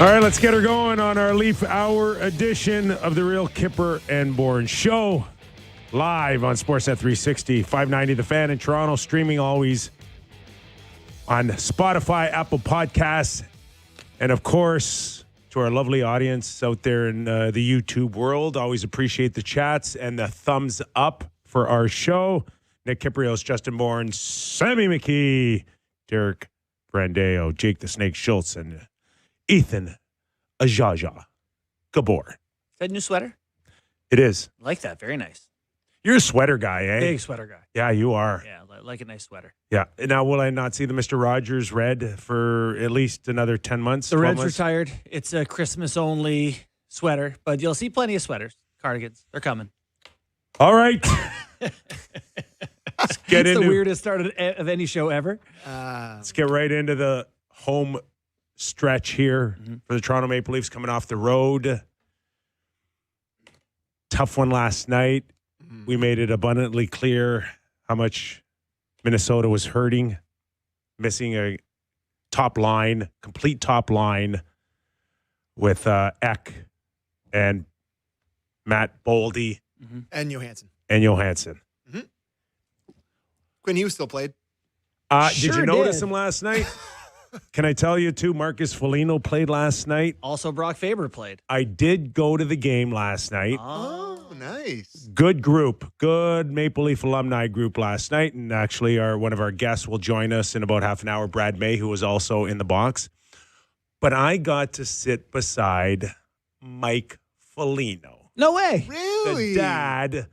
All right, let's get her going on our Leaf Hour edition of the Real Kyper and Bourne Show. Live on Sportsnet 360, 590 The Fan in Toronto, streaming always on Spotify, Apple Podcasts, and of course, to our lovely audience out there in the YouTube world. Always appreciate the chats and the thumbs up for our show. Nick Kypreos, Justin Bourne, Sammy McKee, Derek Brandeo, Jake the Snake Schultz, and Ethan Ajaja Gabor. Is that a new sweater? It is. I like that. Very nice. You're a sweater guy, eh? Big sweater guy. Yeah, you are. Yeah, I like a nice sweater. Yeah. Now, will I not see the Mr. Rogers red for at least another 10 months? The red's months? retired. It's a Christmas-only sweater, but you'll see plenty of sweaters, cardigans. They're coming. All right. It's the weirdest start of any show ever. Let's get right into the home stretch here for the Toronto Maple Leafs coming off the road. Tough one last night. We made it abundantly clear how much Minnesota was hurting, missing a top line, complete top line with Eck and Matt Boldy and Johansson. Mm-hmm. Quinn Hughes still played. Did you notice him last night? Can I tell you, too, Marcus Foligno played last night. Also, Brock Faber played. I did go to the game last night. Oh, nice. Good group. Good Maple Leaf alumni group last night. And actually, one of our guests will join us in about half an hour, Brad May, who was also in the box. But I got to sit beside Mike Foligno. No way. Really? The dad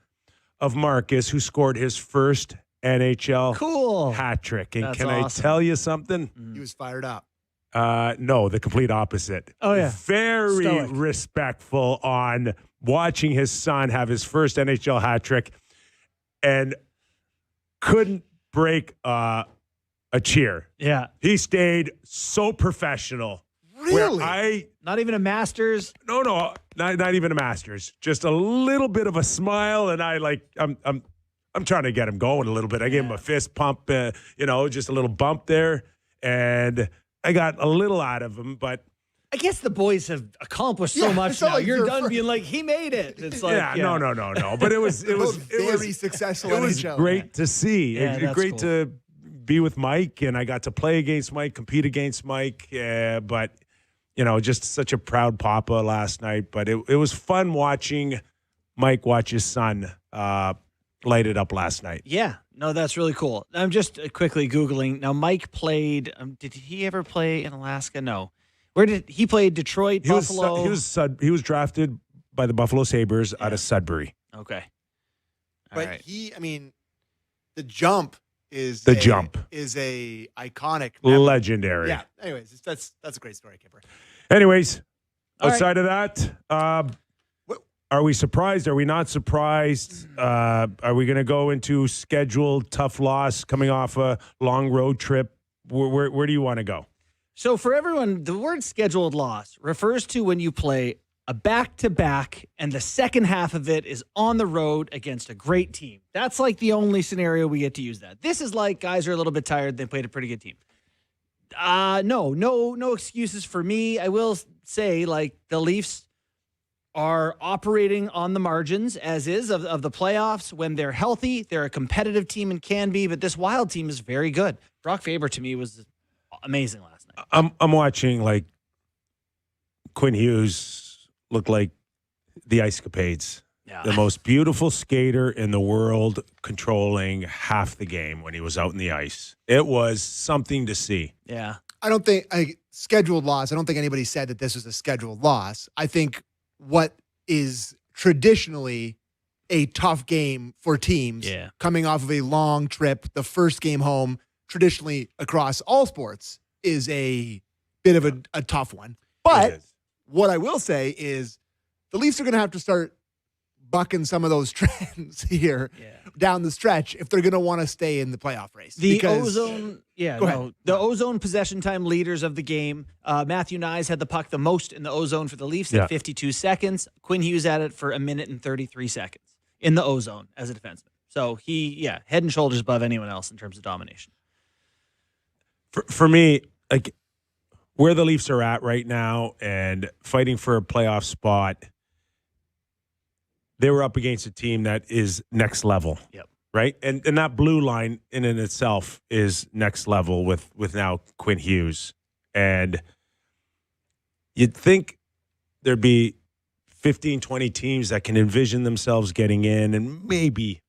of Marcus, who scored his first NHL hat trick. And That's can awesome. I tell you something? He was fired up. No, the complete opposite. Oh, yeah. Very Stoic. respectful on watching his son have his first NHL hat trick and couldn't break a cheer. Yeah. He stayed so professional. Really? Not even a Masters. No, not even a Masters. Just a little bit of a smile, and I'm trying to get him going a little bit. I gave him a fist pump, just a little bump there, and I got a little out of him. But I guess the boys have accomplished so much it's not now. like You're you're done being like, he made it. It's like, no. But it was very successful. It was NHL. great to see. Yeah, It was that's great cool. to be with Mike, and I got to play against Mike, compete against Mike. But just such a proud papa last night. But it was fun watching Mike watch his son light it up last night. Yeah, no, that's really cool. I'm just quickly Googling. Now, Mike played, did he ever play in Alaska? No. Where did he play? Detroit, Buffalo? He was drafted by the Buffalo Sabres out of Sudbury. Okay. But right. the jump is a iconic memory. Legendary. Yeah. Anyways, that's a great story, Kyper. Anyways, All outside of that, are we surprised? Are we not surprised? Are we going to go into scheduled tough loss coming off a long road trip? Where do you want to go? So for everyone, the word scheduled loss refers to when you play a back-to-back and the second half of it is on the road against a great team. That's like the only scenario we get to use that. This is like guys are a little bit tired. They played a pretty good team. No excuses for me. I will say, like, the Leafs are operating on the margins as is of the playoffs. When they're healthy, they're a competitive team and can be, but this Wild team is very good. Brock Faber to me was amazing last night. I'm watching like Quinn Hughes look like the Ice Capades. Yeah. The most beautiful skater in the world, controlling half the game when he was out in the ice. It was something to see. Yeah. I don't think scheduled loss. I don't think anybody said that this was a scheduled loss. I think what is traditionally a tough game for teams coming off of a long trip, the first game home, traditionally across all sports, is a bit of a tough one. But what I will say is the Leafs are going to have to start bucking some of those trends here down the stretch if they're going to want to stay in the playoff race. The ozone possession time leaders of the game. Matthew Knies had the puck the most in the ozone for the Leafs at 52 seconds. Quinn Hughes had it for 1 minute and 33 seconds in the ozone as a defenseman. So he, head and shoulders above anyone else in terms of domination. For me, like, where the Leafs are at right now and fighting for a playoff spot, they were up against a team that is next level. Yep. Right? And that blue line in and itself is next level with now Quinn Hughes. And you'd think there'd be 15, 20 teams that can envision themselves getting in and maybe,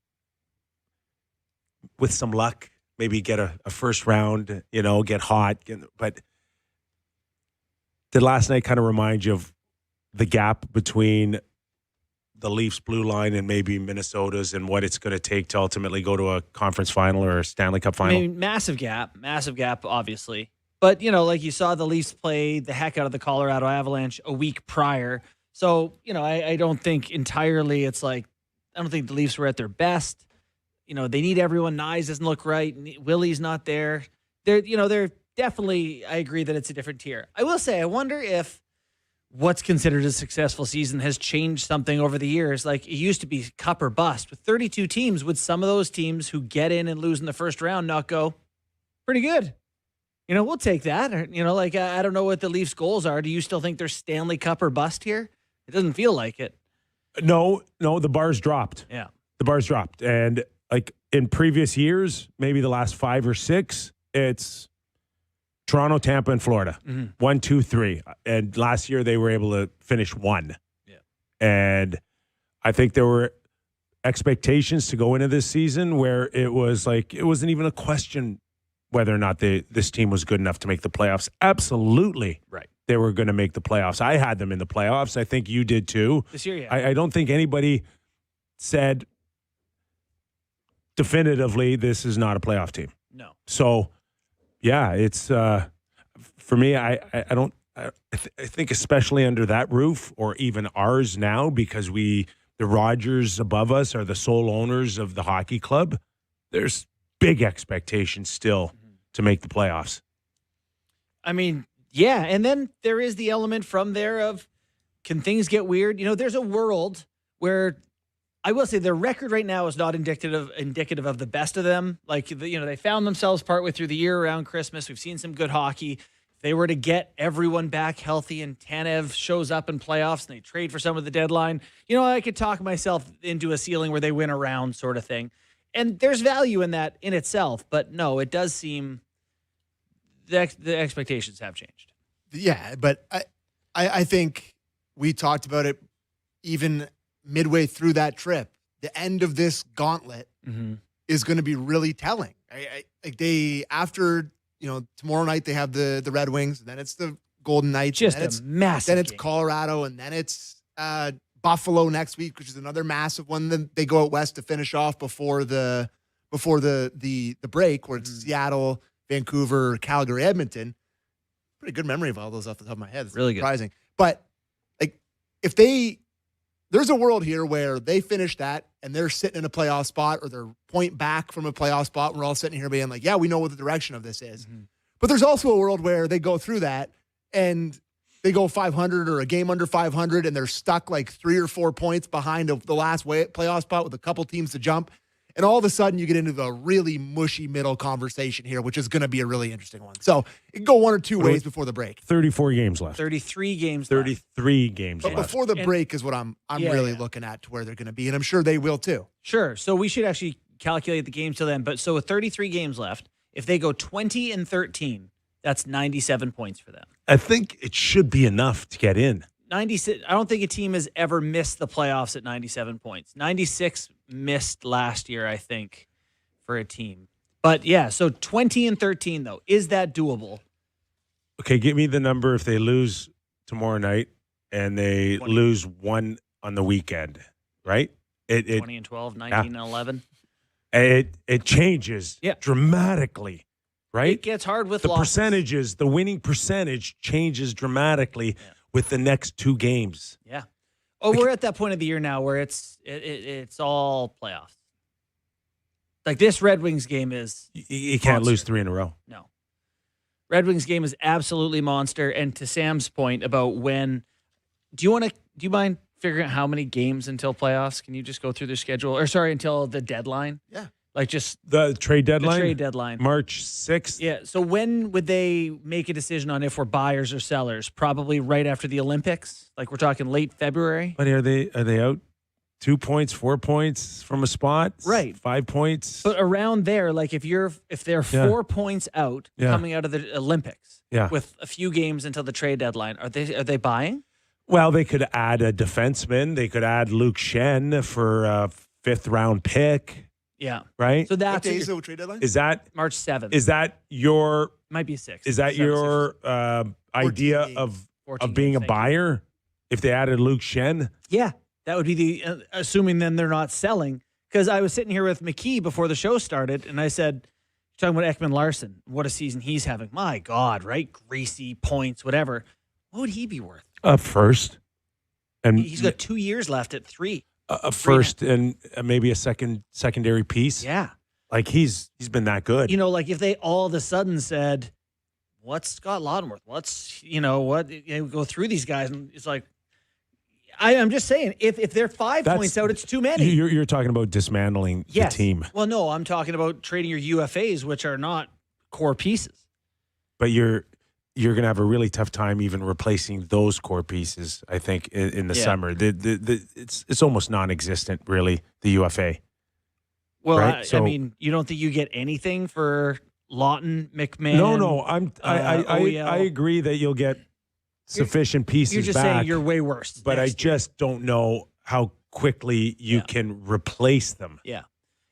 with some luck, maybe get a first round, get hot. But did last night kind of remind you of the gap between the Leafs blue line and maybe Minnesota's and what it's going to take to ultimately go to a conference final or a Stanley Cup final? I mean, massive gap, obviously. But, like you saw the Leafs play the heck out of the Colorado Avalanche a week prior. So, I don't think entirely it's like, I don't think the Leafs were at their best. They need everyone. Knies doesn't look right. Willie's not there. They're definitely, I agree that it's a different tier. I will say, I wonder if what's considered a successful season has changed something over the years. Like, it used to be cup or bust. With 32 teams, would some of those teams who get in and lose in the first round not go, pretty good? We'll take that. Or, I don't know what the Leafs' goals are. Do you still think they're Stanley Cup or bust here? It doesn't feel like it. No, the bar's dropped. Yeah. The bar's dropped. And like in previous years, maybe the last 5 or 6, it's Toronto, Tampa, and Florida. 1, 2, 3. And last year they were able to finish 1. Yeah. And I think there were expectations to go into this season where it was like, it wasn't even a question whether or not this team was good enough to make the playoffs. Absolutely. Right. They were going to make the playoffs. I had them in the playoffs. I think you did too. This year, yeah. I don't think anybody said definitively this is not a playoff team. No. So, yeah, it's for me. I think especially under that roof, or even ours now, because the Rogers above us are the sole owners of the hockey club. There's big expectations still to make the playoffs. I mean, yeah, and then there is the element from there of, can things get weird? There's a world where I will say their record right now is not indicative of the best of them. Like, they found themselves partway through the year around Christmas. We've seen some good hockey. If they were to get everyone back healthy and Tanev shows up in playoffs and they trade for some of the deadline, I could talk myself into a ceiling where they win a round sort of thing. And there's value in that in itself. But no, it does seem the expectations have changed. Yeah, but I think we talked about it even midway through that trip. The end of this gauntlet is going to be really telling. After tomorrow night they have the Red Wings, and then it's the Golden Knights, just and then a massive. Then it's game. Colorado, and then it's Buffalo next week, which is another massive one. Then they go out west to finish off before the break, where it's Seattle, Vancouver, Calgary, Edmonton. Pretty good memory of all those off the top of my head. It's really surprising. Good. But there's a world here where they finish that and they're sitting in a playoff spot, or they're point back from a playoff spot. We're all sitting here being like, yeah, we know what the direction of this is. But there's also a world where they go through that and they go 500 or a game under 500, and they're stuck like 3 or 4 points behind the last playoff spot with a couple teams to jump. And all of a sudden, you get into the really mushy middle conversation here, which is going to be a really interesting one. So it can go one or two ways before the break. 34 games left. 33 games 33 games left. But before the break is what I'm really looking at to where they're going to be, and I'm sure they will too. Sure. So we should actually calculate the games till then. But so with 33 games left, if they go 20-13, that's 97 points for them. I think it should be enough to get in. 96. I don't think a team has ever missed the playoffs at 97 points. 96 missed last year, I think, for a team. But yeah, so 20-13 though, is that doable? Okay, give me the number if they lose tomorrow night and they 20. lose one on the weekend, right? 20-12, 19-11. It changes dramatically, right? It gets hard with the losses. percentages. The winning percentage changes dramatically with the next 2 games. Yeah. Oh, we're at that point of the year now where it's all playoffs. Like this Red Wings game is you can't lose 3 in a row. No. Red Wings game is absolutely monster. And to Sam's point about when, do you mind figuring out how many games until playoffs? Can you just go through their schedule? Or sorry, until the deadline? Yeah. Like just The trade deadline? the trade deadline. March 6th? Yeah. So when would they make a decision on if we're buyers or sellers? Probably right after the Olympics. Like we're talking late February. But are they out 2 points, 4 points from a spot? Right. 5 points? But around there, like if they're 4 points out coming out of the Olympics with a few games until the trade deadline, are they buying? Well, they could add a defenseman. They could add Luke Shen for a 5th round pick. Yeah. Right? So What that's day is the trade deadline? Is that March 7th. is that your Might be 6th. is that 7th, your 6th. idea games. of 14 being games, a thank you. buyer if they added Luke Shen? Yeah. That would be the assuming then they're not selling. Because I was sitting here with McKee before the show started, and I said, talking about Ekman Larson, what a season he's having. My God, right? Greasy points, whatever. What would he be worth? First. And He's got 2 years left at 3. a first and maybe a secondary piece. Yeah. Like he's been that good. You know, like if they all of a sudden said, what's Scott Laudenworth? Go through these guys, and it's like, I'm just saying, if they're 5 points out, it's too many. You're talking about dismantling the team. Well, no, I'm talking about trading your UFAs, which are not core pieces. But you're going to have a really tough time even replacing those core pieces, I think, in the summer. It's almost non-existent, really, the UFA. Well, right? I mean, you don't think you get anything for Lawton, McMahon? No, I agree that you'll get sufficient pieces You're just back, saying you're way worse. but I just don't know how quickly you can replace them. Yeah.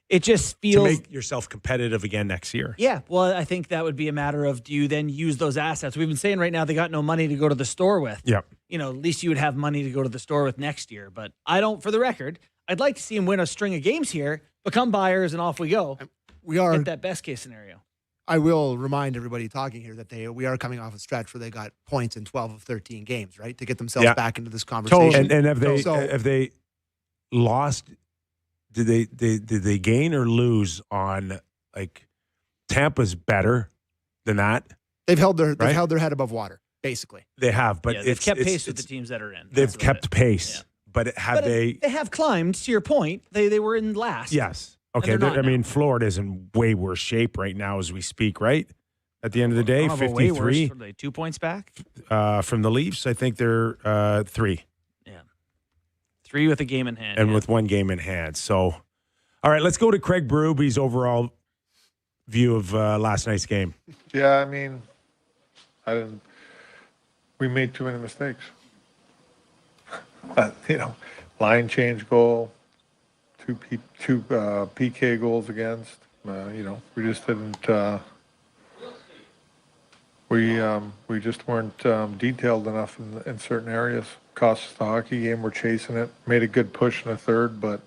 It just feels to make yourself competitive again next year. Yeah. Well, I think that would be a matter of, do you then use those assets? We've been saying right now they got no money to go to the store with. Yeah. You know, at least you would have money to go to the store with next year. But I don't, for the record, I'd like to see him win a string of games here, become buyers, and off we go. We are Get that best case scenario. I will remind everybody talking here that we are coming off a stretch where they got points in 12 of 13 games, right? To get themselves back into this conversation. And have they lost? Did they gain or lose on, like, Tampa's better than that? They've held their head above water, basically. They have, but they've kept pace with the teams that are in. They've kept pace, yeah. But they have climbed. To your point, they were in last. Yes. Okay. I mean, Florida's in way worse shape right now as we speak, right? At the end of the day, 53. Are they 2 points back? From the Leafs, I think they're 3. Yeah. 3 with a game in hand. And with 1 game in hand. So, all right, let's go to Craig Berube's overall view of last night's game. Yeah, I mean, we made too many mistakes. Line change goal, two PK goals against. We just didn't. We just weren't detailed enough in certain areas. Cost us the hockey game. We're chasing it. Made a good push in the third, but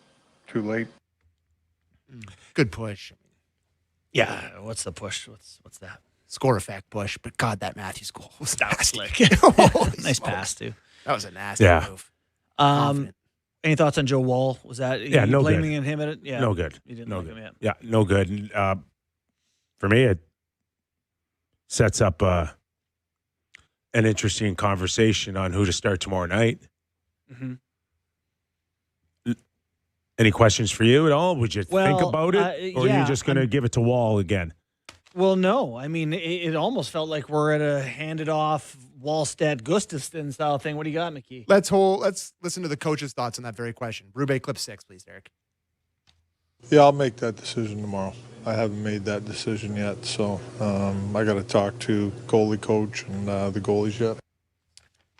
too late. Good push. Yeah. What's the push? What's that? Score effect push. But God, that Matthews goal was nasty. Nice pass too. That was a nasty move. Any thoughts on Joe Woll? Was that no blaming good. him at it? Yeah, no good. You didn't no like good. him yet. Yeah, no good. And, for me, it sets up an interesting conversation on who to start tomorrow night. Mm-hmm. Any questions for you at all? Would you think about it, or are you just going to give it to Woll again? Well, no. I mean, it almost felt like we're at a handed off Wallstead Gustafsson style thing. What do you got, McKee? Let's listen to the coach's thoughts on that very question. Berube, clip 6, please, Derek. Yeah, I'll make that decision tomorrow. I haven't made that decision yet, so I got to talk to goalie coach and the goalies yet.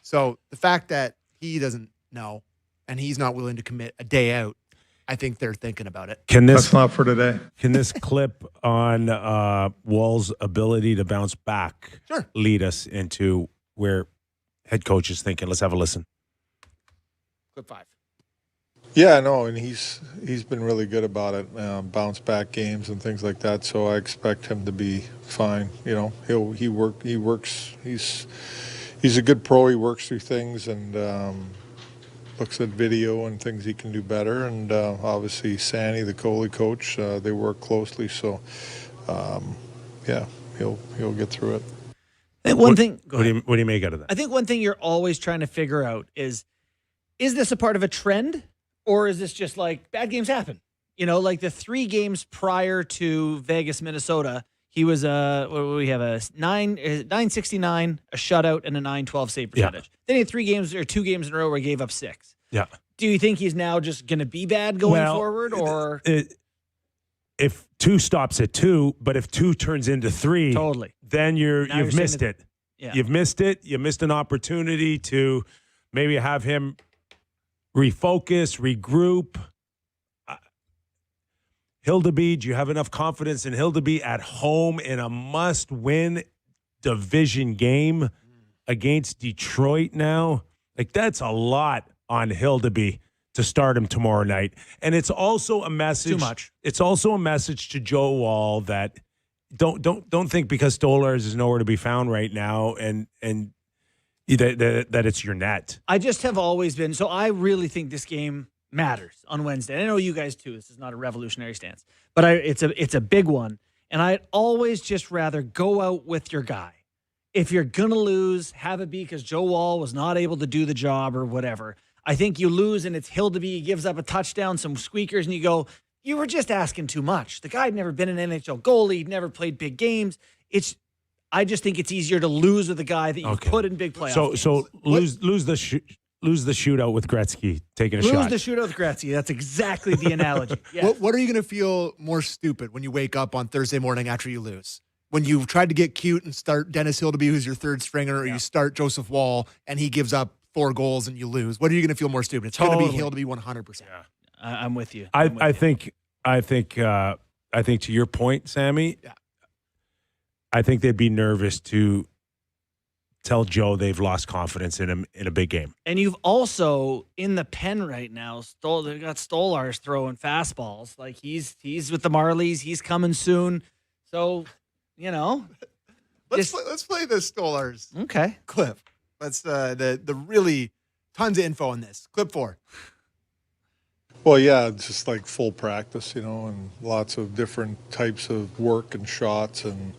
So the fact that he doesn't know and he's not willing to commit a day out, I think they're thinking about it. That's not for today. Can this clip on Woll's ability to bounce back lead us into where head coach is thinking? Let's have a listen. Clip 5. Yeah, no, and he's been really good about it, bounce back games and things like that. So I expect him to be fine. He works. He's a good pro. He works through things and looks at video and things he can do better. And obviously, Sandy, the goalie coach, they work closely. So he'll get through it. And What do you make out of that? I think one thing you're always trying to figure out is this a part of a trend, or is this just like bad games happen? Like the 3 games prior to Vegas, Minnesota, he was what do we have, a 969, a shutout, and a 912 save percentage. Then he had 2 games in a row where he gave up 6. Yeah. Do you think he's now just going to be bad going forward, or if 2 stops at 2, but if 2 turns into 3, totally, then you've missed it. Yeah. You've missed it. You missed an opportunity to maybe have him refocus, regroup. Hildeby, do you have enough confidence in Hildeby at home in a must-win division game against Detroit now? Like, that's a lot on Hildeby to start him tomorrow night. And it's also a message. Too much. It's also a message to Joe Woll that don't think because Stolarz is nowhere to be found right now and that it's your net. I just have always been, so I really think this game matters on Wednesday. I know you guys too. This is not a revolutionary stance, but it's a big one. And I'd always just rather go out with your guy. If you're gonna lose, have it be because Joe Woll was not able to do the job or whatever. I think you lose and it's Hildeby. He gives up a touchdown, some squeakers, and you go, you were just asking too much. The guy had never been an NHL goalie. He'd never played big games. I just think it's easier to lose with a guy that you've put in big playoff games. So lose the shootout with Gretzky taking a shot. Lose the shootout with Gretzky. That's exactly the analogy. Yes. What are you going to feel more stupid when you wake up on Thursday morning after you lose? When you tried to get cute and start Dennis Hildeby, who's your third stringer, or you start Joseph Woll and he gives up 4 goals and you lose? What are you going to feel more stupid? It's going to be Hildeby 100%. Yeah. I'm with you. I think to your point, Sammy, I think they'd be nervous to tell Joe they've lost confidence in him in a big game. And you've also, in the pen right now, they've got Stolarz throwing fastballs. Like he's with the Marlies. He's coming soon. So, let's play the Stolarz clip. That's the really tons of info on this. Clip 4. Well, yeah, it's just like full practice, and lots of different types of work and shots and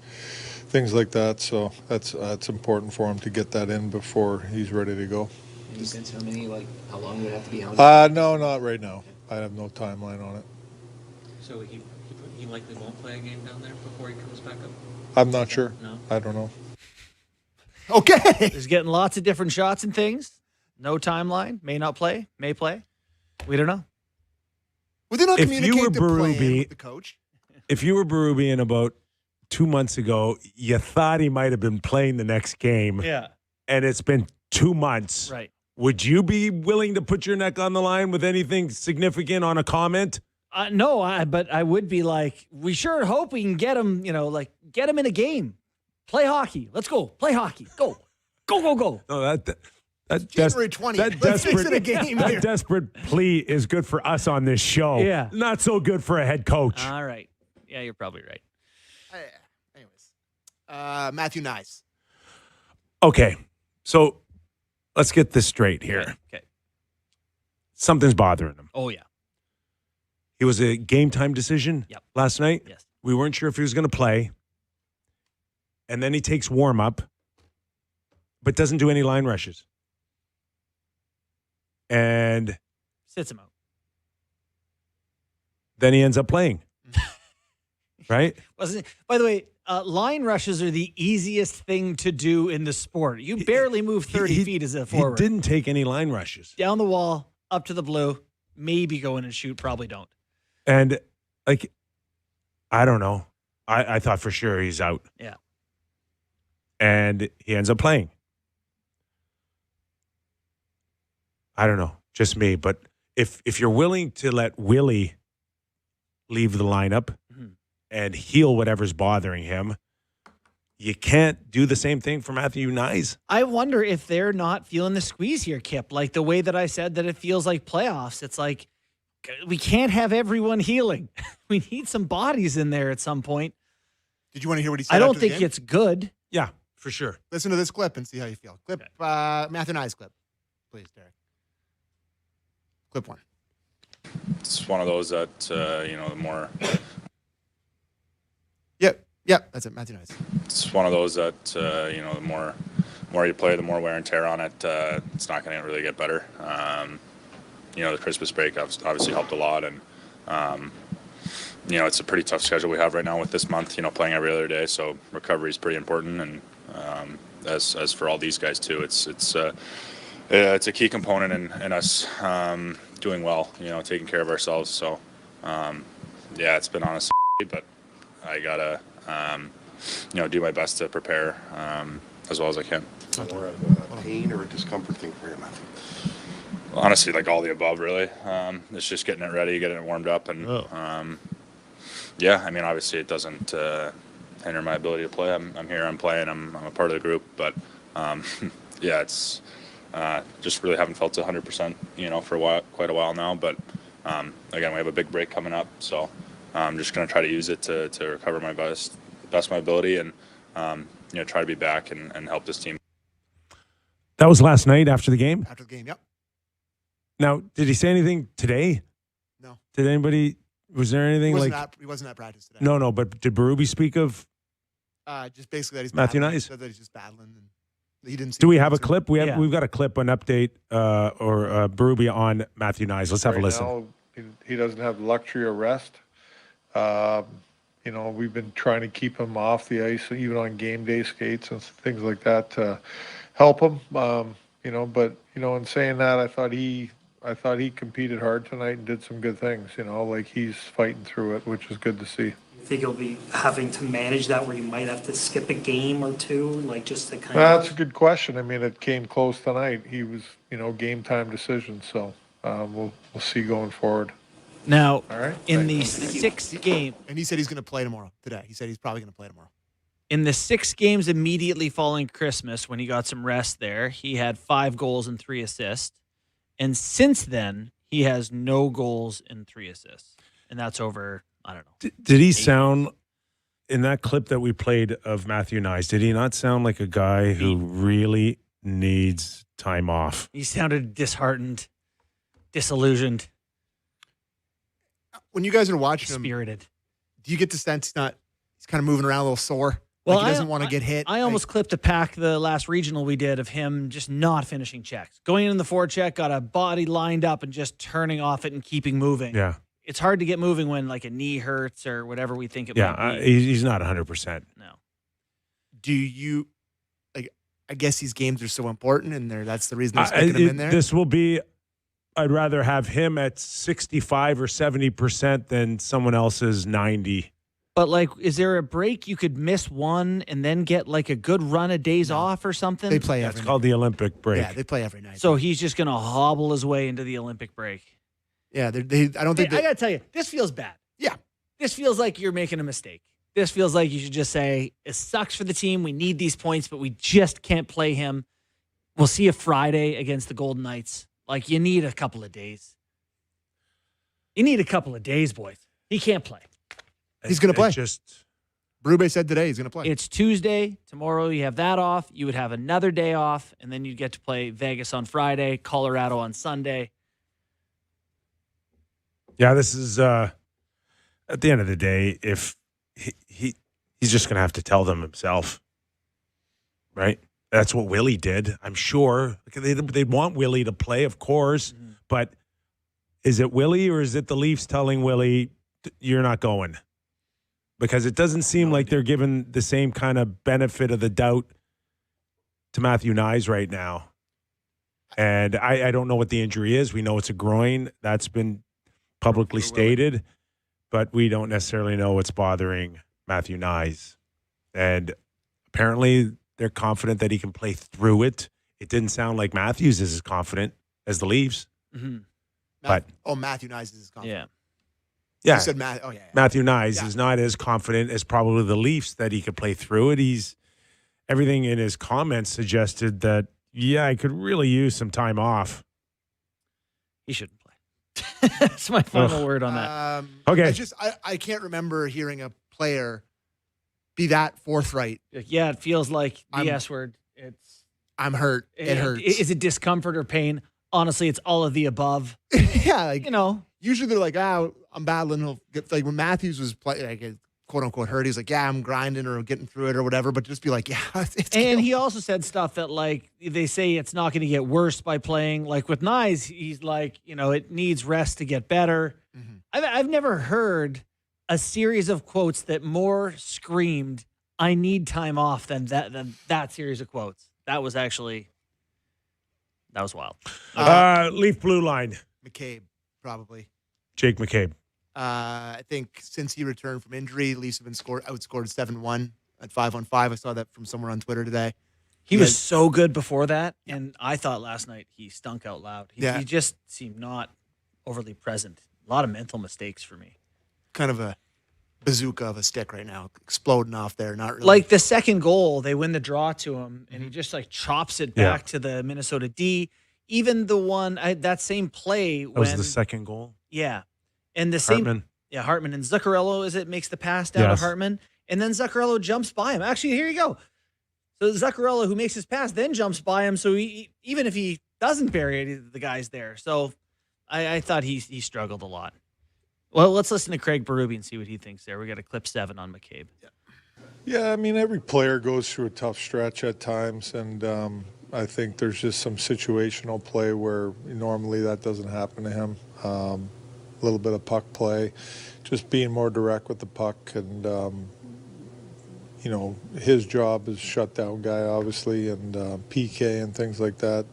things like that. So that's important for him to get that in before he's ready to go. Can you sense how long you would have to be out? No, not right now. I have no timeline on it. So he likely won't play a game down there before he comes back up? I'm not sure. No? I don't know. Okay. He's getting lots of different shots and things. No timeline. May not play. May play. We don't know. Would they not If you communicate were the plan Berube- with the coach? If you were Berube about 2 months ago, you thought he might have been playing the next game. Yeah. And it's been 2 months. Right. Would you be willing to put your neck on the line with anything significant on a comment? No, but I would be like, we sure hope we can get him, get him in a game. Play hockey. Let's go. Play hockey. Go. Go. No, that January 20th. That Let's fix it a game that here. desperate plea is good for us on this show. Yeah. Not so good for a head coach. All right. Yeah, you're probably right. Anyways, Matthew Knies. Okay, so let's get this straight here. Okay. Something's bothering him. Oh, yeah. It was a game time decision last night. Yes. We weren't sure if he was going to play. And then he takes warm up, but doesn't do any line rushes. And Sits him out. then he ends up playing. Right? By the way, line rushes are the easiest thing to do in the sport. You barely move 30 feet as a forward. He didn't take any line rushes. Down the wall, up to the blue, maybe go in and shoot, probably don't. And, I don't know. I thought for sure he's out. Yeah. And he ends up playing. I don't know, just me. But if you're willing to let Willie leave the lineup and heal whatever's bothering him, you can't do the same thing for Matthew Knies. I wonder if they're not feeling the squeeze here, Kip. Like the way that I said that it feels like playoffs. It's like we can't have everyone healing. We need some bodies in there at some point. Did you want to hear what he said? I don't after the think game? it's good. Yeah, for sure. Listen to this clip and see how you feel. Clip, Matthew Knies clip. Please, Derek. Clip 1. It's one of those that, the more... Yep, that's it, Matthew Knies. It's one of those that, the more you play, the more wear and tear on it. It's not going to really get better. The Christmas break obviously helped a lot, and it's a pretty tough schedule we have right now with this month, playing every other day. So recovery is pretty important. And as for all these guys too, it's a key component in us doing well, taking care of ourselves. So, it's been honest, but I gotta, do my best to prepare as well as I can. More of a pain or a discomfort thing for you, Matthew? Honestly, like all the above, really. It's just getting it ready, getting it warmed up, and obviously it doesn't hinder my ability to play. I'm here, I'm playing, I'm a part of the group, but it's just really haven't felt 100%, for quite a while now. But again, we have a big break coming up, so I'm just going to try to use it to recover my best of my ability, and try to be back and help this team. That was last night after the game? After the game, yep. Now, did he say anything today? No. Did anybody, was there anything he wasn't at practice today. No, but did Berube speak of just basically that he's Matthew battling. Knies? Said that he's just battling. And he didn't. Do we have a clip? We've got a clip, an update, or Berube on Matthew Knies. Let's have a listen. Now, he doesn't have the luxury of rest. We've been trying to keep him off the ice, even on game day skates and things like that, to help him. But in saying that, I thought he competed hard tonight and did some good things. Like he's fighting through it, which is good to see. I think you'll be having to manage that where you might have to skip a game or two, like just to kind That's a good question. I mean, it came close tonight. He was, game time decision. So we'll see going forward. Now, All right. in the sixth game, And he said he's going to play tomorrow. Today, he said he's probably going to play tomorrow. in the 6 games immediately following Christmas, when he got some rest there, he had 5 goals and 3 assists. And since then, he has no goals and 3 assists. And that's over, I don't know. Did he sound, in that clip that we played of Matthew Knies, did he not sound like a guy who really needs time off? He sounded disheartened, disillusioned, When you guys are watching him, spirited. do you get the sense he's kind of moving around a little sore? Well, Like he doesn't want to get hit. I almost clipped a pack the last regional we did of him just not finishing checks. Going in the forecheck, got a body lined up and just turning off it and keeping moving. Yeah. It's hard to get moving when like a knee hurts or whatever we think it might be. He's not 100%. No. Do you I guess these games are so important, and that's the reason they're sticking him in there. This will be. I'd rather have him at 65 or 70% than someone else's 90. But like, is there a break you could miss one and then get like a good run of days off or something? They play That's every called night. the Olympic break. Yeah, they play every night. So he's just going to hobble his way into the Olympic break. Yeah, I don't think I got to tell you, this feels bad. Yeah. This feels like you're making a mistake. This feels like you should just say, it sucks for the team. We need these points, but we just can't play him. We'll see you Friday against the Golden Knights. Like, you need a couple of days. You need a couple of days, boys. He can't play. He's going to play. Just Berube said today he's going to play. It's Tuesday. Tomorrow you have that off. You would have another day off, and then you'd get to play Vegas on Friday, Colorado on Sunday. Yeah, this is at the end of the day, if he's just going to have to tell them himself, right? That's what Willie did, I'm sure. They want Willie to play, of course, but is it Willie or is it the Leafs telling Willie, you're not going? Because it doesn't seem like they're giving the same kind of benefit of the doubt to Matthew Knies right now. And I don't know what the injury is. We know it's a groin. That's been publicly stated, but we don't necessarily know what's bothering Matthew Knies. And apparently they're confident that he can play through it. It didn't sound like Matthews is as confident as the Leafs. Mm-hmm. Matthew Knies is confident. Yeah. You said Matthew Knies is not as confident as probably the Leafs that he could play through it. Everything in his comments suggested that, I could really use some time off. He shouldn't play. That's my final word on that. Okay. I can't remember hearing a player be that forthright. Yeah, it feels like the S word. I'm hurt. It hurts. Is it discomfort or pain? Honestly, it's all of the above. Yeah, usually they're like, I'm battling. He'll get, like when Matthews was playing, quote unquote hurt, he's like, I'm grinding or getting through it or whatever. But just be like, And he also said stuff that like they say it's not going to get worse by playing. Like with Knies, he's like, it needs rest to get better. Mm-hmm. I've never heard a series of quotes that more screamed, "I need time off," than that series of quotes. That was wild. Leaf blue line. McCabe, probably. Jake McCabe. I think since he returned from injury, Leafs have been outscored 7-1 at 5-on-5. I saw that from somewhere on Twitter today. He was so good before that, and I thought last night he stunk out loud. He just seemed not overly present. A lot of mental mistakes for me. Kind of a bazooka of a stick right now, exploding off there. Not really. Like the second goal, they win the draw to him, and he just like chops it back to the Minnesota D. Even the one, that same play. That was the second goal? Yeah. And the same. Hartman. Yeah, Hartman. And Zuccarello, makes the pass down to Hartman. And then Zuccarello jumps by him. Actually, here you go. So Zuccarello, who makes his pass, then jumps by him. So even if he doesn't bury it, the guy's there. So I thought he struggled a lot. Well, let's listen to Craig Berube and see what he thinks there. We got a clip 7 on McCabe. Yeah, I mean, every player goes through a tough stretch at times, and I think there's just some situational play where normally that doesn't happen to him. A little bit of puck play, just being more direct with the puck, and his job is shutdown guy, obviously, and PK and things like that.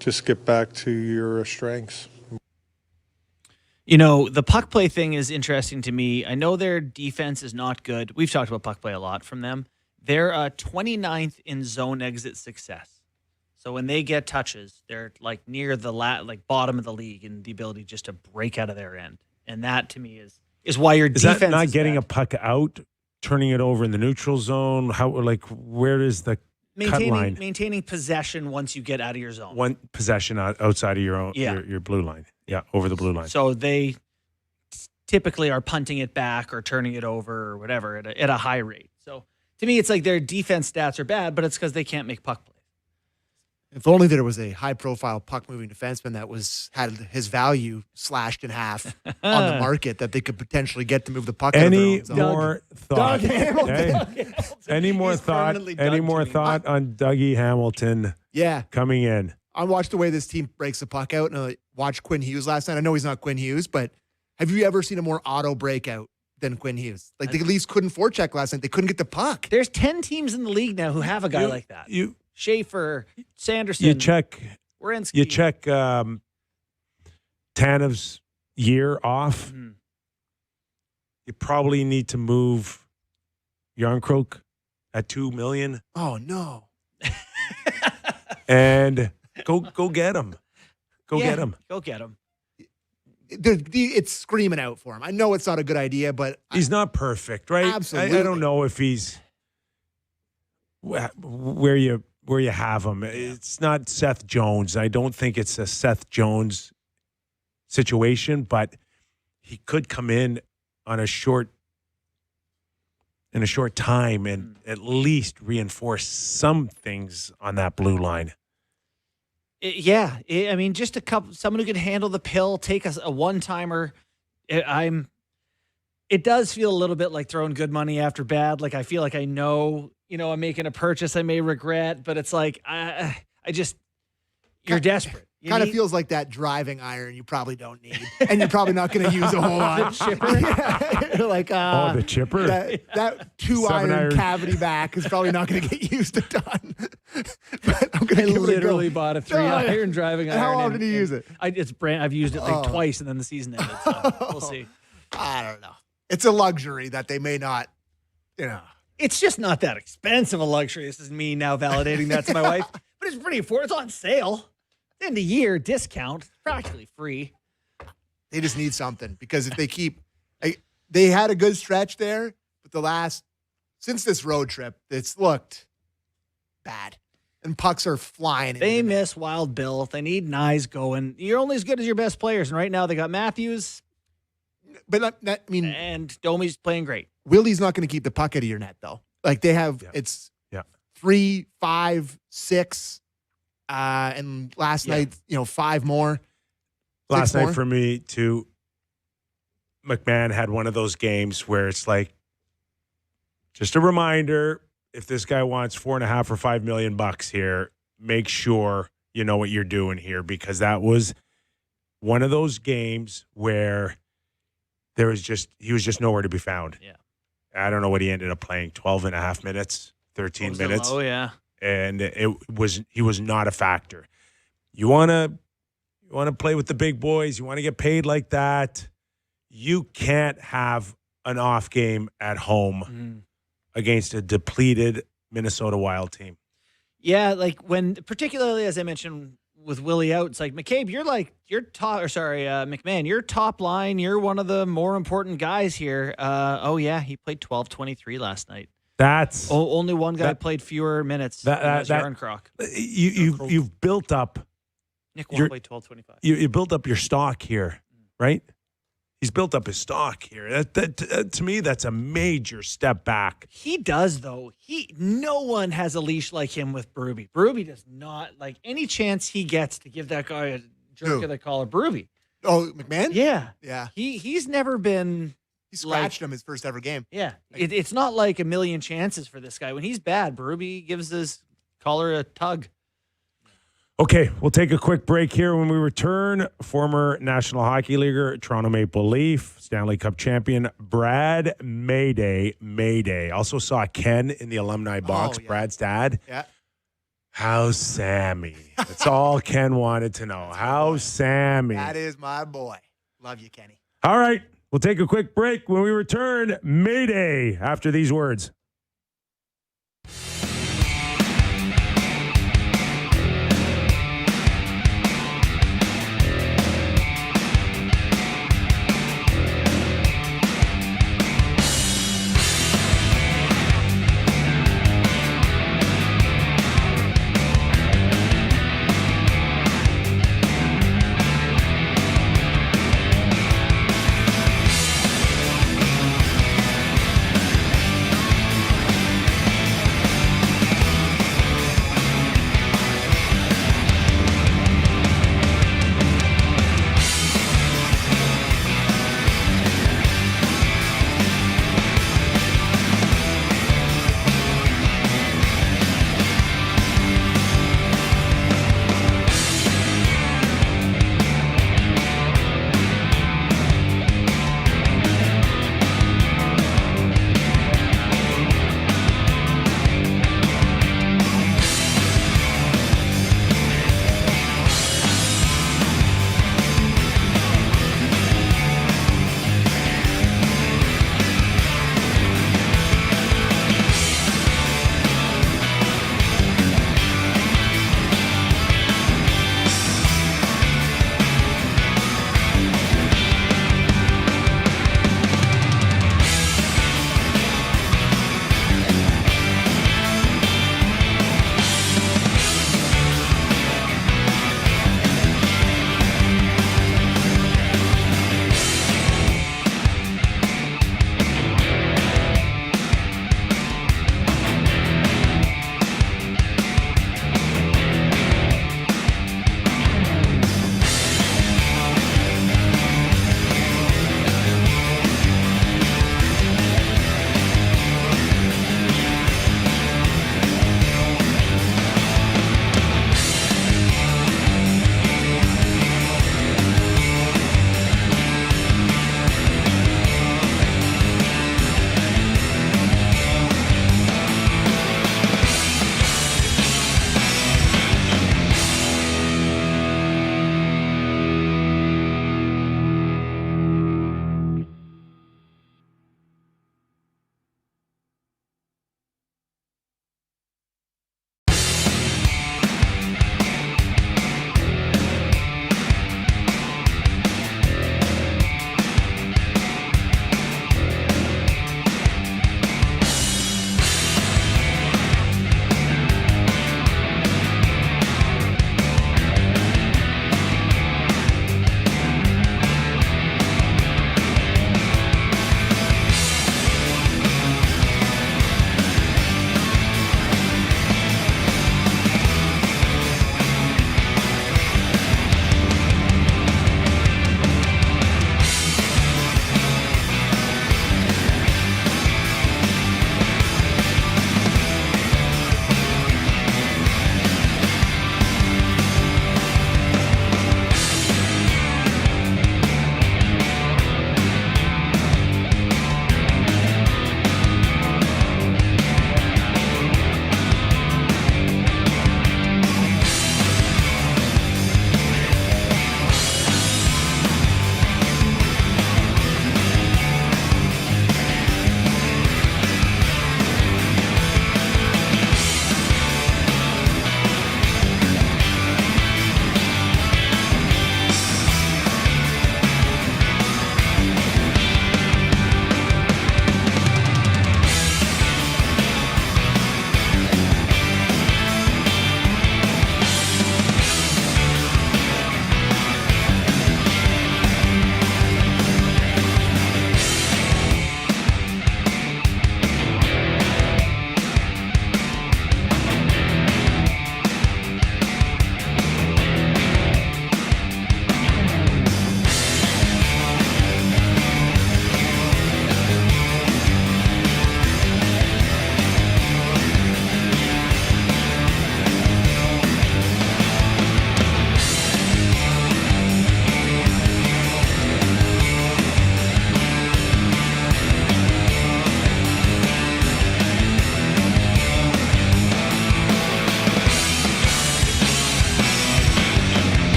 Just get back to your strengths. The puck play thing is interesting to me. I know their defense is not good. We've talked about puck play a lot from them. They're 29th in zone exit success. So when they get touches, they're like near the bottom of the league in the ability just to break out of their end. And that to me is why your defense that not is getting bad. a puck out, turning it over in the neutral zone? Where is the cut line? Maintaining possession once you get out of your zone. One possession outside of your own your blue line. Yeah, over the blue line. So they typically are punting it back or turning it over or whatever at a high rate. So to me, it's like their defense stats are bad, but it's because they can't make puck plays. If only there was a high-profile puck-moving defenseman that had his value slashed in half on the market that they could potentially get to move the puck. Any more thought? Doug Hamilton. Any more thought? Any more thought on Dougie Hamilton? Yeah, coming in. I watched the way this team breaks the puck out, and I watched Quinn Hughes last night. I know he's not Quinn Hughes, but have you ever seen a more auto breakout than Quinn Hughes? Like the Leafs couldn't forecheck last night; they couldn't get the puck. There's 10 teams in the league now who have a guy like that. Schaefer, Sanderson. You check Werenski. Tanev's year off. Mm-hmm. You probably need to move Yarncroke at $2 million. Oh no! And go get him. Get him. Go get him. It's screaming out for him. I know it's not a good idea, but he's not perfect, right? Absolutely. I don't know if he's where you have him. It's not Seth Jones. I don't think it's a Seth Jones situation, but he could come in on a short time and at least reinforce some things on that blue line. I mean, just someone who can handle the pill, take a one-timer. It does feel a little bit like throwing good money after bad. Like I feel like I know, I'm making a purchase I may regret, but it's like you're desperate. Kind of feels like that driving iron you probably don't need, and you're probably not going to use a whole lot. The chipper? Yeah, like the chipper? That 2-iron cavity back is probably not going to get used a ton. But I'm going to literally bought a 3-iron driving iron. How often do you use it? I've used it like twice, and then the season ended. So we'll see. I don't know. It's a luxury that they may not, It's just not that expensive a luxury. This is me now validating that to my wife. But it's pretty affordable. It's on sale. End of year discount, practically free. They just need something because if they had a good stretch there, but since this road trip, it's looked bad. And pucks are flying. They miss Wild Bill. They need Knies going. You're only as good as your best players. And right now they got Matthews. But and Domi's playing great. Willie's not going to keep the puck out of your net, though. Like they have, it's 3, 5, 6. And last night, 5 more. Last night for me, too, McMahon had one of those games where it's like, just a reminder, if this guy wants $4.5 or $5 million here, make sure you know what you're doing here, because that was one of those games where he was just nowhere to be found. Yeah. I don't know what he ended up playing, 12 and a half minutes, 13 minutes. Oh, yeah. And he was not a factor. You want to play with the big boys, you want to get paid like that. You can't have an off game at home against a depleted Minnesota Wild team. Yeah, like particularly as I mentioned with Willie out, it's like McCabe, McMahon, you're top line. You're one of the more important guys here. He played 12-23 last night. That's only one guy played fewer minutes. That's Aaron Kroc. You've built up. Nick Wall played 12-25. You built up your stock here, right? He's built up his stock here. That to me, that's a major step back. He does, though. No one has a leash like him with Berube. Berube does not like any chance he gets to give that guy a jerk of the collar. Berube. Oh, McMahon? Yeah. Yeah. He's never been. He scratched him his first ever game. Yeah. It's not like a million chances for this guy. When he's bad, Berube gives his collar a tug. Okay, we'll take a quick break here. When we return, former National Hockey Leaguer, Toronto Maple Leaf, Stanley Cup champion, Brad Mayday. Also saw Ken in the alumni box, Brad's dad. Yeah. How's Sammy? That's all Ken wanted to know. How's Sammy? That is my boy. Love you, Kenny. All right, we'll take a quick break. When we return, Mayday after these words.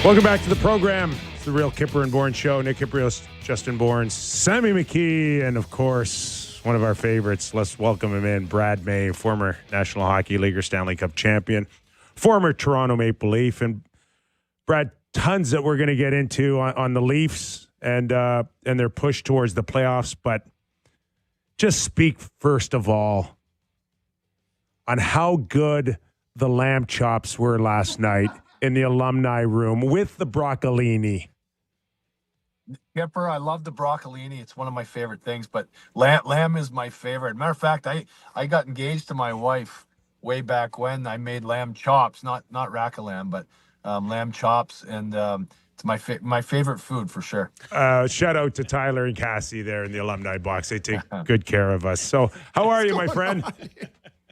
Welcome back to the program. It's the Real Kyper and Bourne Show. Nick Kypreos, Justin Bourne, Sammy McKee, and of course, one of our favorites. Let's welcome him in, Brad May, former National Hockey League or Stanley Cup champion, former Toronto Maple Leaf. And Brad, tons that we're going to get into on the Leafs and their push towards the playoffs. But just speak first of all on how good the lamb chops were last night in the alumni room with the broccolini. Kyper, I love the broccolini. It's one of my favorite things, but lamb is my favorite. Matter of fact, I got engaged to my wife way back when. I made lamb chops, not rack of lamb, but lamb chops, and it's my favorite food for sure. Shout out to Tyler and Cassie there in the alumni box. They take good care of us. So how are you, my friend?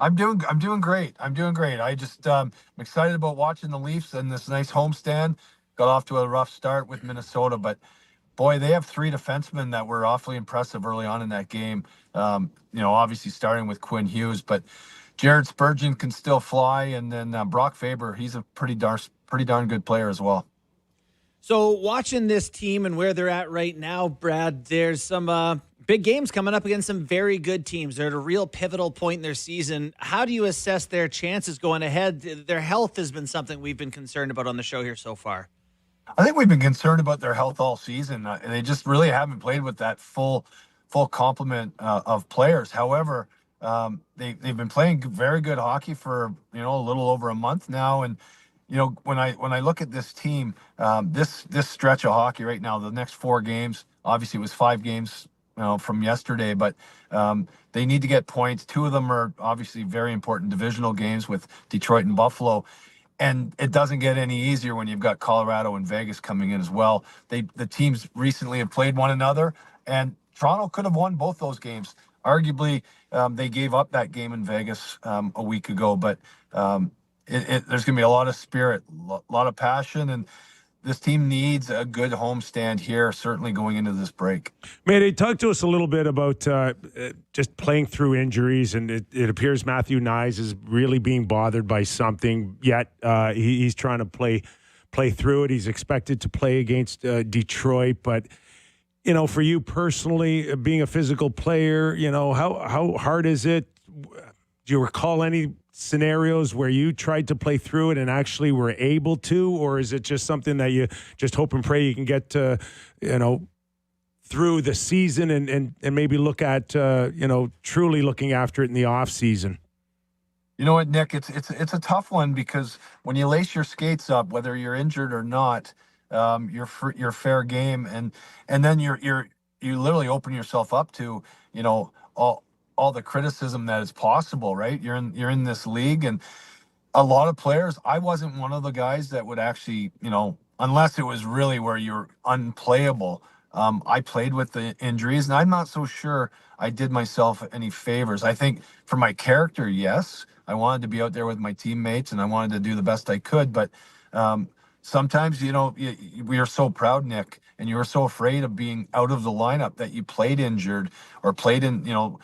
I'm doing great. I just I'm excited about watching the Leafs and this nice homestand. Got off to a rough start with Minnesota, but boy, they have three defensemen that were awfully impressive early on in that game. Obviously starting with Quinn Hughes, but Jared Spurgeon can still fly, and then Brock Faber, he's a pretty darn good player as well. So watching this team and where they're at right now, Brad, there's some big games coming up against some very good teams. They're at a real pivotal point in their season. How do you assess their chances going ahead? Their health has been something we've been concerned about on the show here so far. I think we've been concerned about their health all season. They just really haven't played with that full complement of players. However, they've been playing very good hockey for a little over a month now, and when I look at this team, this stretch of hockey right now, the next 4 games, obviously it was 5 games from yesterday, but they need to get points. 2 of them are obviously very important divisional games with Detroit and Buffalo. And it doesn't get any easier when you've got Colorado and Vegas coming in as well. The teams recently have played one another, and Toronto could have won both those games. Arguably, they gave up that game in Vegas a week ago, but there's going to be a lot of spirit, a lot of passion, and this team needs a good homestand here, certainly going into this break. Mayday, talk to us a little bit about just playing through injuries, and it appears Matthew Knies is really being bothered by something, yet he's trying to play through it. He's expected to play against Detroit, but for you personally, being a physical player, how hard is it? Do you recall any scenarios where you tried to play through it and actually were able to, or is it just something that you just hope and pray you can get to, through the season and maybe look at, truly looking after it in the off season? You know what, Nick? It's a tough one, because when you lace your skates up, whether you're injured or not, you're fair game, and then you literally open yourself up to all the criticism that is possible, right? You're in this league, and a lot of players, I wasn't one of the guys that would actually, unless it was really where you're unplayable, I played with the injuries, and I'm not so sure I did myself any favors. I think for my character, yes, I wanted to be out there with my teammates, and I wanted to do the best I could, but sometimes, we are so proud, Nick, and you were so afraid of being out of the lineup that you played injured or played in,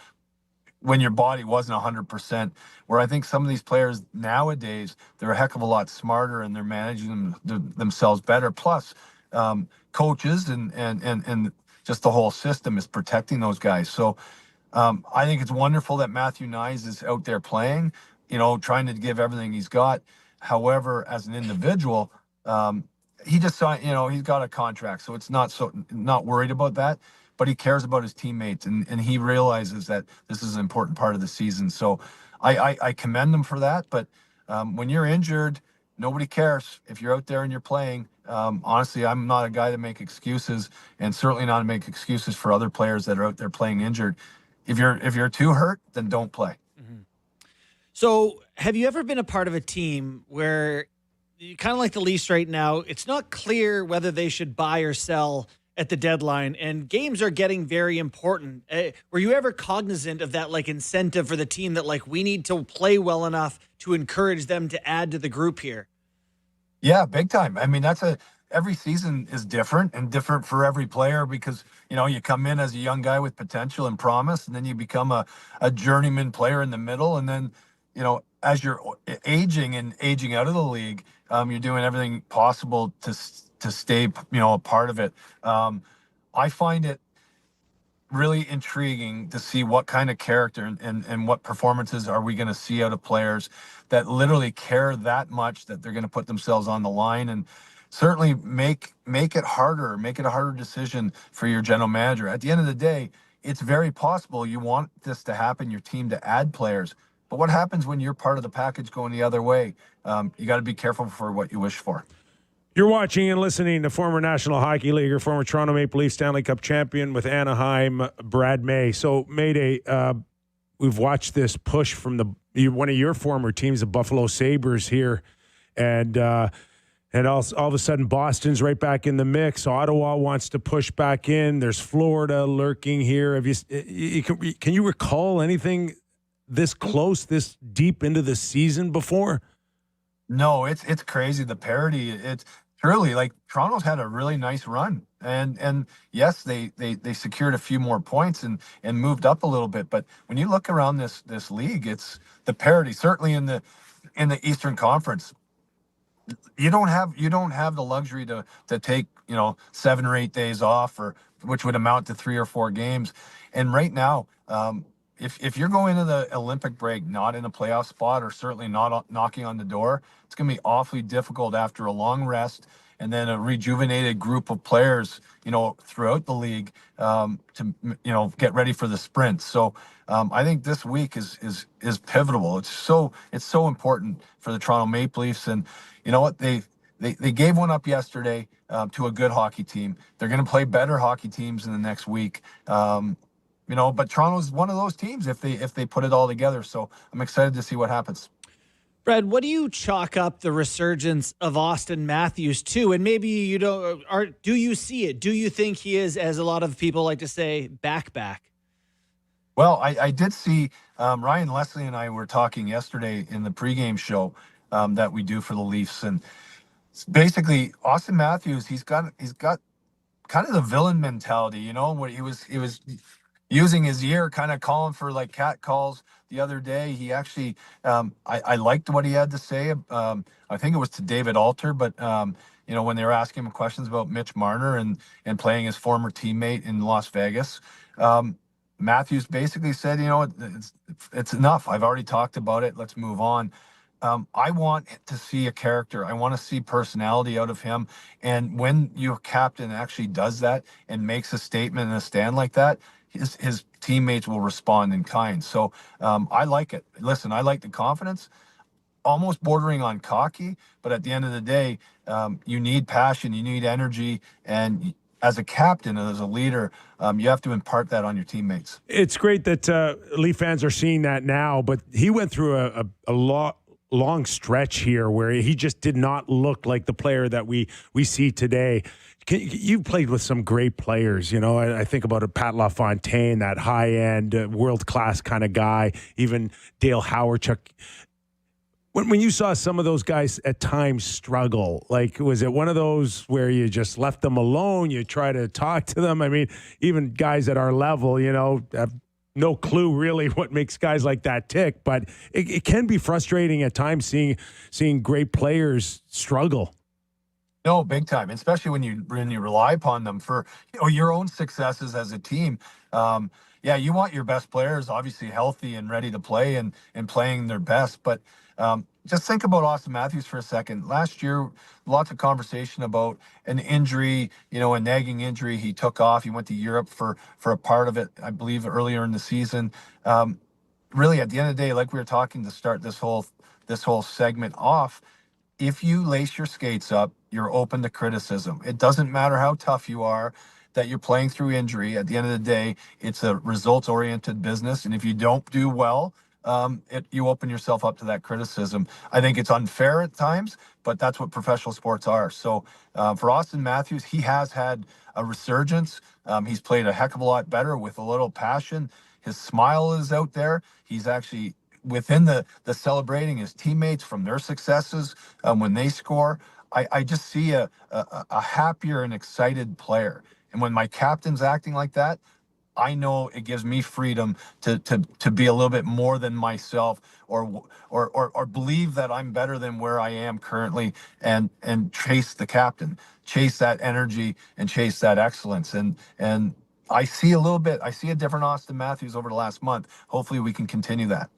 when your body wasn't 100%, where I think some of these players nowadays, they're a heck of a lot smarter, and they're managing themselves better. Plus, coaches and just the whole system is protecting those guys. So I think it's wonderful that Matthew Knies is out there playing, trying to give everything he's got. However, as an individual, he just signed, he's got a contract, so it's not worried about that. But he cares about his teammates, and he realizes that this is an important part of the season. So I commend him for that. But when you're injured, nobody cares if you're out there and you're playing. Honestly, I'm not a guy to make excuses, and certainly not to make excuses for other players that are out there playing injured. If you're too hurt, then don't play. Mm-hmm. So have you ever been a part of a team where, kind of like the Leafs right now, it's not clear whether they should buy or sell at the deadline, and games are getting very important? Were you ever cognizant of that, incentive for the team that, we need to play well enough to encourage them to add to the group here? Yeah, big time. I mean, every season is different, and different for every player, because, you come in as a young guy with potential and promise, and then you become a journeyman player in the middle. And then, as you're aging and aging out of the league, you're doing everything possible to stay, a part of it. I find it really intriguing to see what kind of character and what performances are we going to see out of players that literally care that much that they're going to put themselves on the line and certainly make it a harder decision for your general manager. At the end of the day, it's very possible you want this to happen, your team to add players. But what happens when you're part of the package going the other way? You got to be careful for what you wish for. You're watching and listening to former National Hockey Leaguer, former Toronto Maple Leaf Stanley Cup champion with Anaheim, Brad May. So, Mayday, we've watched this push from one of your former teams, the Buffalo Sabres here, and all of a sudden Boston's right back in the mix. Ottawa wants to push back in. There's Florida lurking here. Can you recall anything this close, this deep into the season before? No, it's crazy. The parity, it's truly like Toronto's had a really nice run. And yes, they secured a few more points and moved up a little bit. But when you look around this league, it's the parity, certainly in the Eastern Conference. You don't have the luxury to take, 7 or 8 days off, or which would amount to 3 or 4 games. And right now, if you're going to the Olympic break not in a playoff spot, or certainly not knocking on the door, it's going to be awfully difficult after a long rest and then a rejuvenated group of players, throughout the league, to get ready for the sprint. So I think this week is pivotal. It's so important for the Toronto Maple Leafs. And you know what, they gave one up yesterday to a good hockey team. They're going to play better hockey teams in the next week. But Toronto's one of those teams if they put it all together. So I'm excited to see what happens. Brad, what do you chalk up the resurgence of Auston Matthews to? And maybe you don't, or do you see it? Do you think he is, as a lot of people like to say, back? Well, I did see Ryan Leslie and I were talking yesterday in the pregame show that we do for the Leafs, and basically Auston Matthews, he's got kind of the villain mentality, where he was using his ear, kind of calling for like cat calls the other day. He actually, I liked what he had to say. I think it was to David Alter, but when they were asking him questions about Mitch Marner and playing his former teammate in Las Vegas, Matthews basically said, it's enough. I've already talked about it. Let's move on. I want to see a character. I want to see personality out of him. And when your captain actually does that and makes a statement and a stand like that, his teammates will respond in kind. So I like it. Listen, I like the confidence, almost bordering on cocky, but at the end of the day, you need passion, you need energy, and as a captain and as a leader, you have to impart that on your teammates. It's great that Leaf fans are seeing that now, but he went through a long stretch here where he just did not look like the player that we see today. You've played with some great players, I think about a Pat LaFontaine, that high-end, world-class kind of guy, even Dale Howardchuk. When you saw some of those guys at times struggle, was it one of those where you just left them alone, you try to talk to them? I mean, even guys at our level, have no clue really what makes guys like that tick, but it can be frustrating at times seeing great players struggle. No, big time, especially when you rely upon them for your own successes as a team. You want your best players obviously healthy and ready to play and playing their best. But just think about Auston Matthews for a second. Last year, lots of conversation about an injury, a nagging injury. He took off. He went to Europe for a part of it, I believe, earlier in the season. Really, at the end of the day, like we were talking to start this whole segment off, if you lace your skates up, you're open to criticism. It doesn't matter how tough you are, that you're playing through injury. At the end of the day, it's a results-oriented business. And if you don't do well, you open yourself up to that criticism. I think it's unfair at times, but that's what professional sports are. So for Auston Matthews, he has had a resurgence. He's played a heck of a lot better with a little passion. His smile is out there. He's actually within the celebrating his teammates from their successes when they score. I just see a happier and excited player. And when my captain's acting like that, I know it gives me freedom to be a little bit more than myself, or believe that I'm better than where I am currently, and chase the captain, chase that energy, and chase that excellence. And I see a different Auston Matthews over the last month. Hopefully we can continue that.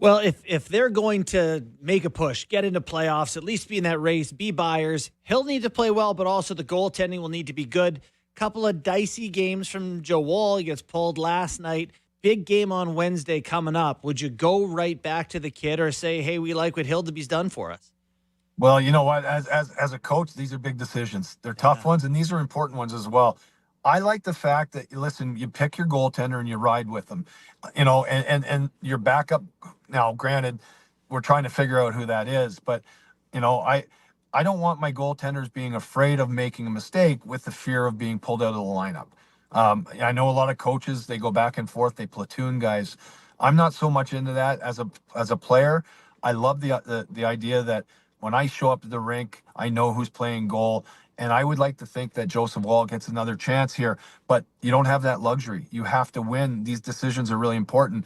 Well, if they're going to make a push, get into playoffs, at least be in that race, be buyers, he'll need to play well, but also the goaltending will need to be good. Couple of dicey games from Joe Woll. He gets pulled last night. Big game on Wednesday coming up. Would you go right back to the kid or say, hey, we like what Hildeby's done for us? Well, you know what? As a coach, these are big decisions. They're tough ones, and these are important ones as well. I like the fact that, listen, you pick your goaltender and you ride with them, and your backup. Now, granted, we're trying to figure out who that is, but, I don't want my goaltenders being afraid of making a mistake with the fear of being pulled out of the lineup. I know a lot of coaches, they go back and forth, they platoon guys. I'm not so much into that as a player. I love the idea that when I show up to the rink, I know who's playing goal. And I would like to think that Joseph Woll gets another chance here, but you don't have that luxury. You have to win. These decisions are really important.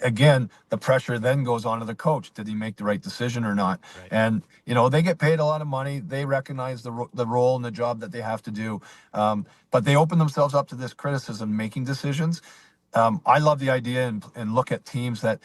Again, the pressure then goes on to the coach. Did he make the right decision or not? Right. And, they get paid a lot of money. They recognize the role and the job that they have to do. But they open themselves up to this criticism, making decisions. I love the idea and look at teams that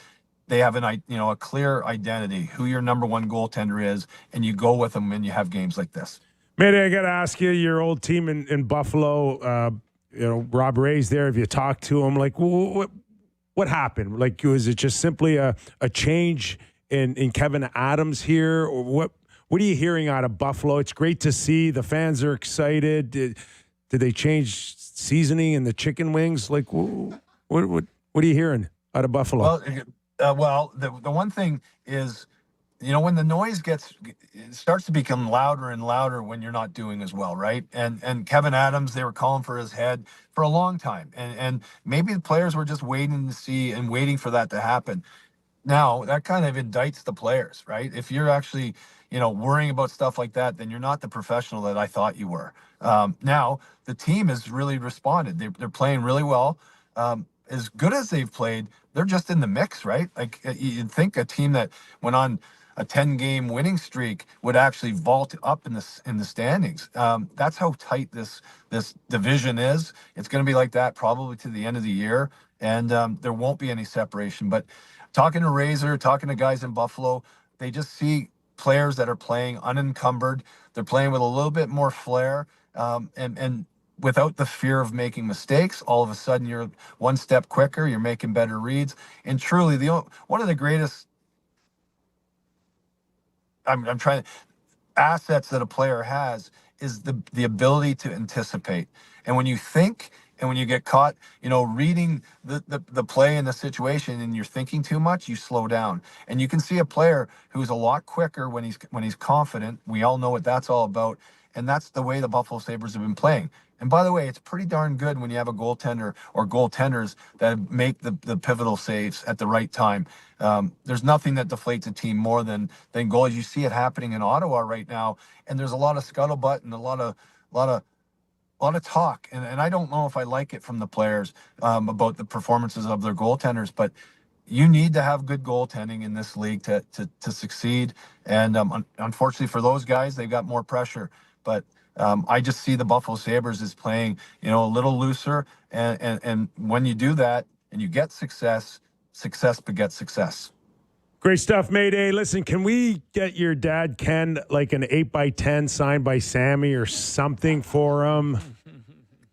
they have a clear identity, who your number one goaltender is, and you go with them when you have games like this. Mayday, I got to ask you, your old team in Buffalo, Rob Ray's there. Have you talked to him? Like, what happened? Like, was it just simply a change in Kevin Adams here? Or what are you hearing out of Buffalo? It's great to see. The fans are excited. Did they change seasoning in the chicken wings? Like, what are you hearing out of Buffalo? Well, the one thing is, when the noise it starts to become louder and louder when you're not doing as well, right? And Kevin Adams, they were calling for his head for a long time. And maybe the players were just waiting to see and waiting for that to happen. Now, that kind of indicts the players, right? If you're actually, worrying about stuff like that, then you're not the professional that I thought you were. Now, the team has really responded. They're playing really well. As good as they've played, they're just in the mix, right? Like, you'd think a team that went on a 10-game winning streak would actually vault up in the standings. That's how tight this division is. It's going to be like that probably to the end of the year, and there won't be any separation. But talking to Razor, talking to guys in Buffalo, they just see players that are playing unencumbered. They're playing with a little bit more flair, and without the fear of making mistakes. All of a sudden, you're one step quicker. You're making better reads, and truly, one of the greatest. I'm trying assets that a player has is the ability to anticipate. And when you think and when you get caught, reading the play and the situation and you're thinking too much, you slow down. And you can see a player who's a lot quicker when he's confident. We all know what that's all about. And that's the way the Buffalo Sabres have been playing. And by the way, it's pretty darn good when you have a goaltender or goaltenders that make the pivotal saves at the right time. There's nothing that deflates a team more than goals. You see it happening in Ottawa right now, and there's a lot of scuttlebutt and a lot of talk. And I don't know if I like it from the players about the performances of their goaltenders, but you need to have good goaltending in this league to succeed. And unfortunately for those guys, they've got more pressure. But I just see the Buffalo Sabres as playing, a little looser. And when you do that and you get success begets success. Great stuff, Mayday. Listen, can we get your dad, Ken, like an 8x10 signed by Sammy or something for him?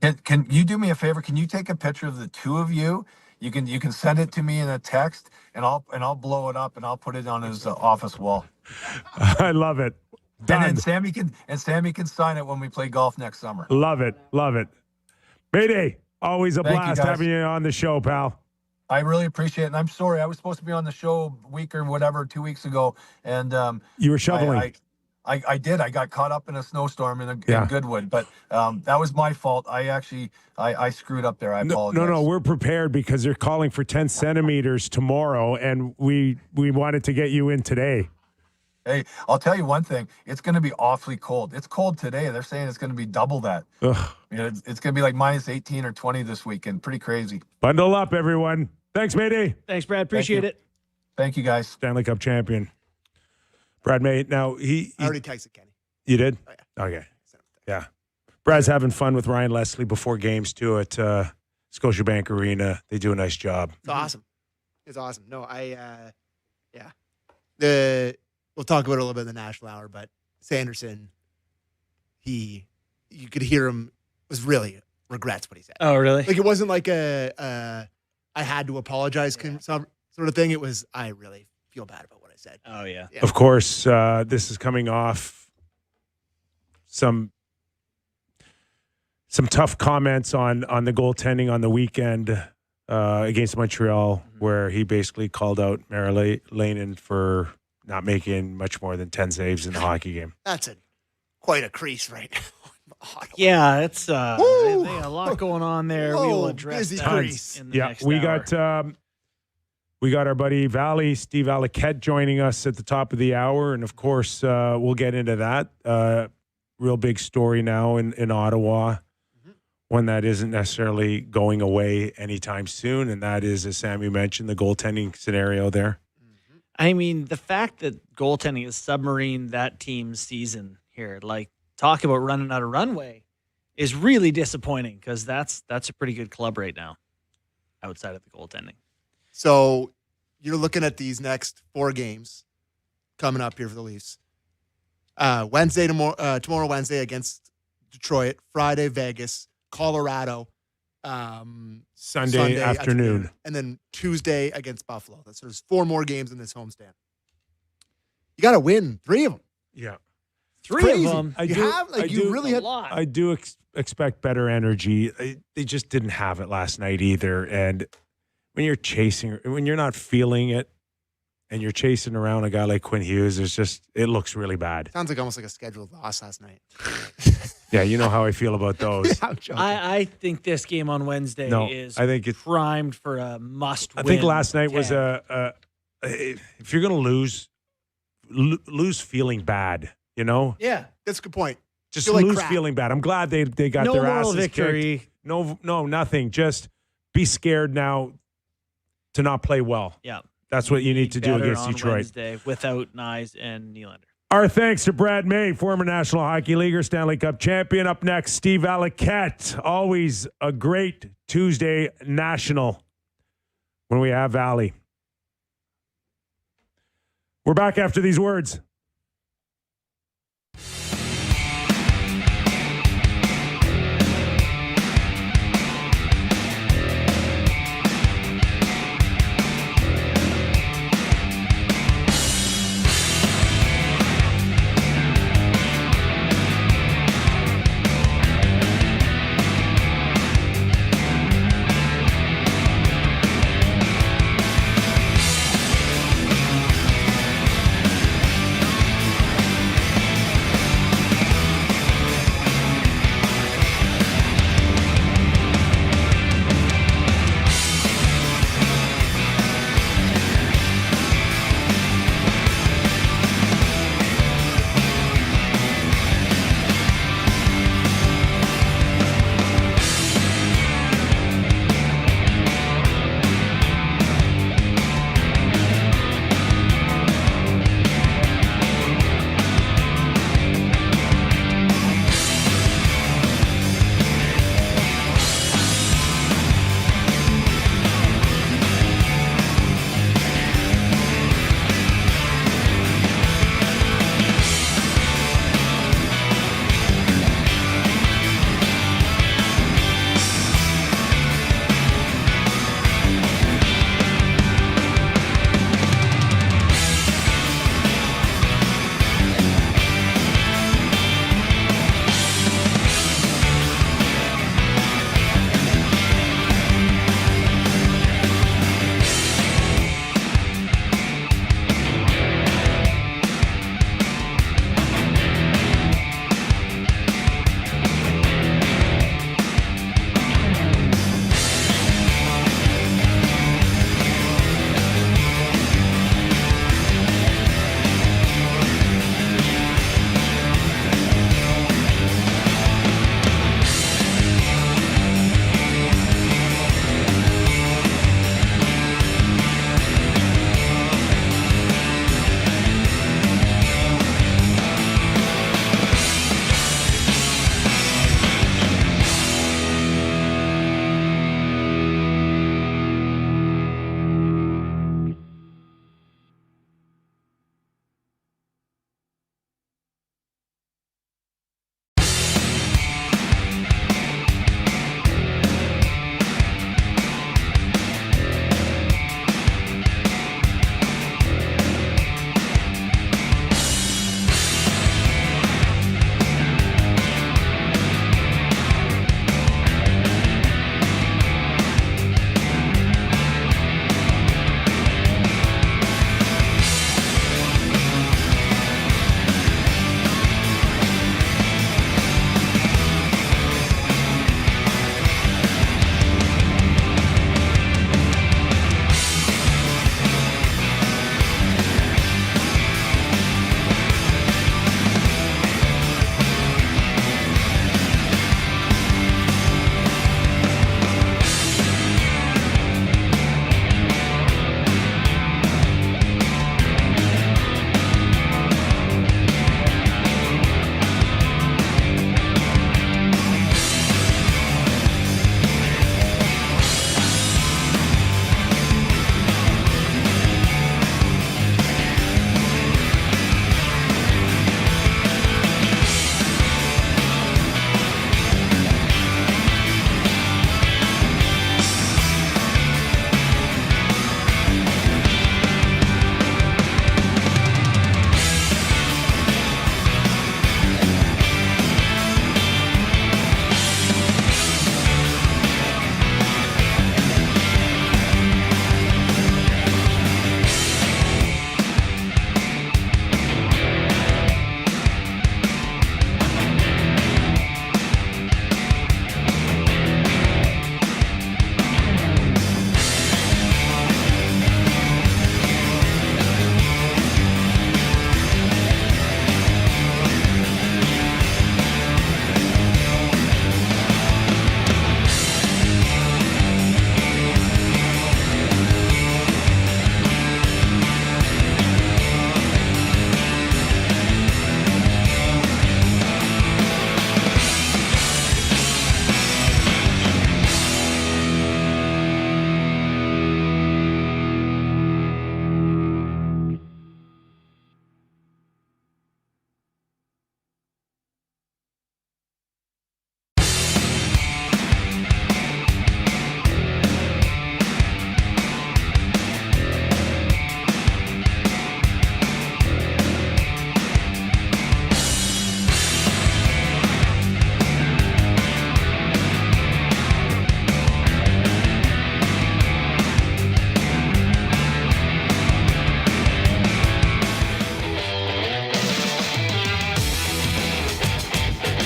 Can you do me a favor? Can you take a picture of the two of you? You can send it to me in a text, and I'll blow it up and I'll put it on his office wall. I love it. Done. And then Sammy can sign it when we play golf next summer. Love it. Mayday, always a blast having you on the show, pal. I really appreciate it. And I'm sorry, I was supposed to be on the show a week or whatever, 2 weeks ago. And you were shoveling. I did. I got caught up in a snowstorm in Goodwood, but that was my fault. I screwed up there. I apologize. No, we're prepared because they're calling for 10 centimeters tomorrow, and we wanted to get you in today. Hey, I'll tell you one thing. It's going to be awfully cold. It's cold today. They're saying it's going to be double that. Ugh. It's going to be like minus 18 or 20 this weekend. Pretty crazy. Bundle up, everyone. Thanks, Mayday. Thanks, Brad. Appreciate it. Thank you, guys. Stanley Cup champion. Brad May. Now, I already texted Kenny. You did? Oh, yeah. Okay. Yeah. Brad's having fun with Ryan Leslie before games, too, at Scotiabank Arena. They do a nice job. It's awesome. It's awesome. No, yeah. We'll talk about it a little bit in the national hour, but Sanderson, you could hear him was really regrets what he said. Oh, really? Like, it wasn't like I had to apologize sort of thing. It was, I really feel bad about what I said. Oh, yeah. Of course, this is coming off some tough comments on the goaltending on the weekend against Montreal, where he basically called out Merilainen for not making much more than 10 saves in the hockey game. That's quite a crease right now. Yeah, it's a lot going on there. We will address busy that crease. in the next hour. We got our buddy Steve Valiquette joining us at the top of the hour, and of course we'll get into that. Real big story now in Ottawa, one that isn't necessarily going away anytime soon, and that is, as Sam, you mentioned, the goaltending scenario there. I mean, the fact that goaltending has submarined that team's season here, like, talk about running out of runway, is really disappointing, because that's a pretty good club right now outside of the goaltending. So you're looking at these next 4 games coming up here for the Leafs. Tomorrow Wednesday against Detroit, Friday Vegas, Colorado, Sunday afternoon, and then Tuesday against Buffalo. So there's 4 more games in this homestand. You got to win 3 of them. Yeah. 3 of them. I do expect better energy. They just didn't have it last night either. And when you're not feeling it, and you're chasing around a guy like Quinn Hughes, it looks really bad. Sounds like almost like a scheduled loss last night. Yeah, you know how I feel about those. I'm joking. I think this game on Wednesday is primed for a must-win. I think last night was if you're going to lose feeling bad, you know? Yeah, that's a good point. Just lose feeling bad. I'm glad they got no their moral asses victory. kicked. No, nothing. Just be scared now to not play well. Yeah. That's what you need to do against Detroit. Wednesday without Knies and Nylander. Our thanks to Brad May, former National Hockey Leaguer, Stanley Cup champion. Up next, Steve Valiquette. Always a great Tuesday national when we have Valley. We're back after these words.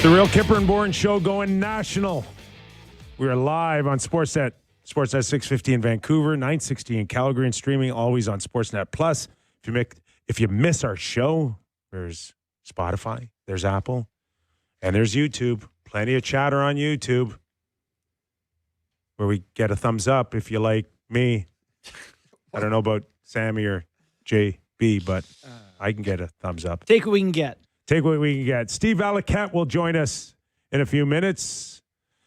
The Real Kyper and Bourne Show going national. We are live on Sportsnet. Sportsnet 650 in Vancouver, 960 in Calgary, and streaming always on Sportsnet Plus. If you miss our show, there's Spotify, there's Apple, and there's YouTube. Plenty of chatter on YouTube where we get a thumbs up if you like me. I don't know about Sammy or JB, but I can get a thumbs up. Take what we can get. Take what we can get. Steve Valiquette will join us in a few minutes.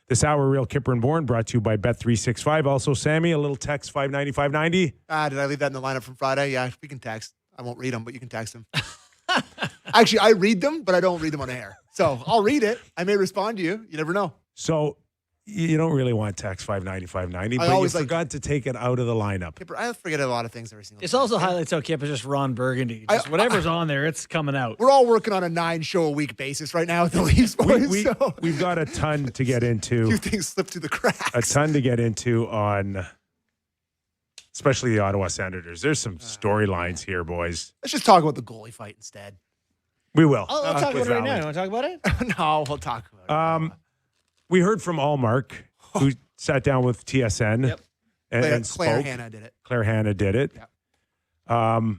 This hour, Real Kyper and Bourne, brought to you by Bet365. Also, Sammy, a little text, 590, 590. Did I leave that in the lineup from Friday? Yeah, we can text. I won't read them, but you can text them. Actually, I read them, but I don't read them on air. So I'll read it. I may respond to you. You never know. So you don't really want text 590, 590, but you forgot to take it out of the lineup. Kipper, I forget a lot of things every single day. It's also highlights how Kip is just Ron Burgundy. Just whatever's on there, it's coming out. We're all working on a 9-show-a-week basis right now with the Leafs boys. We've got a ton to get into. A few things slipped through the cracks. A ton to get into on, especially the Ottawa Senators. There's some storylines here, boys. Let's just talk about the goalie fight instead. We will. I'll talk about it right now. You want to talk about it? No, we'll talk about it. We heard from Allmark, who sat down with TSN and spoke. Claire Hanna did it. Claire Hanna did it. Yep.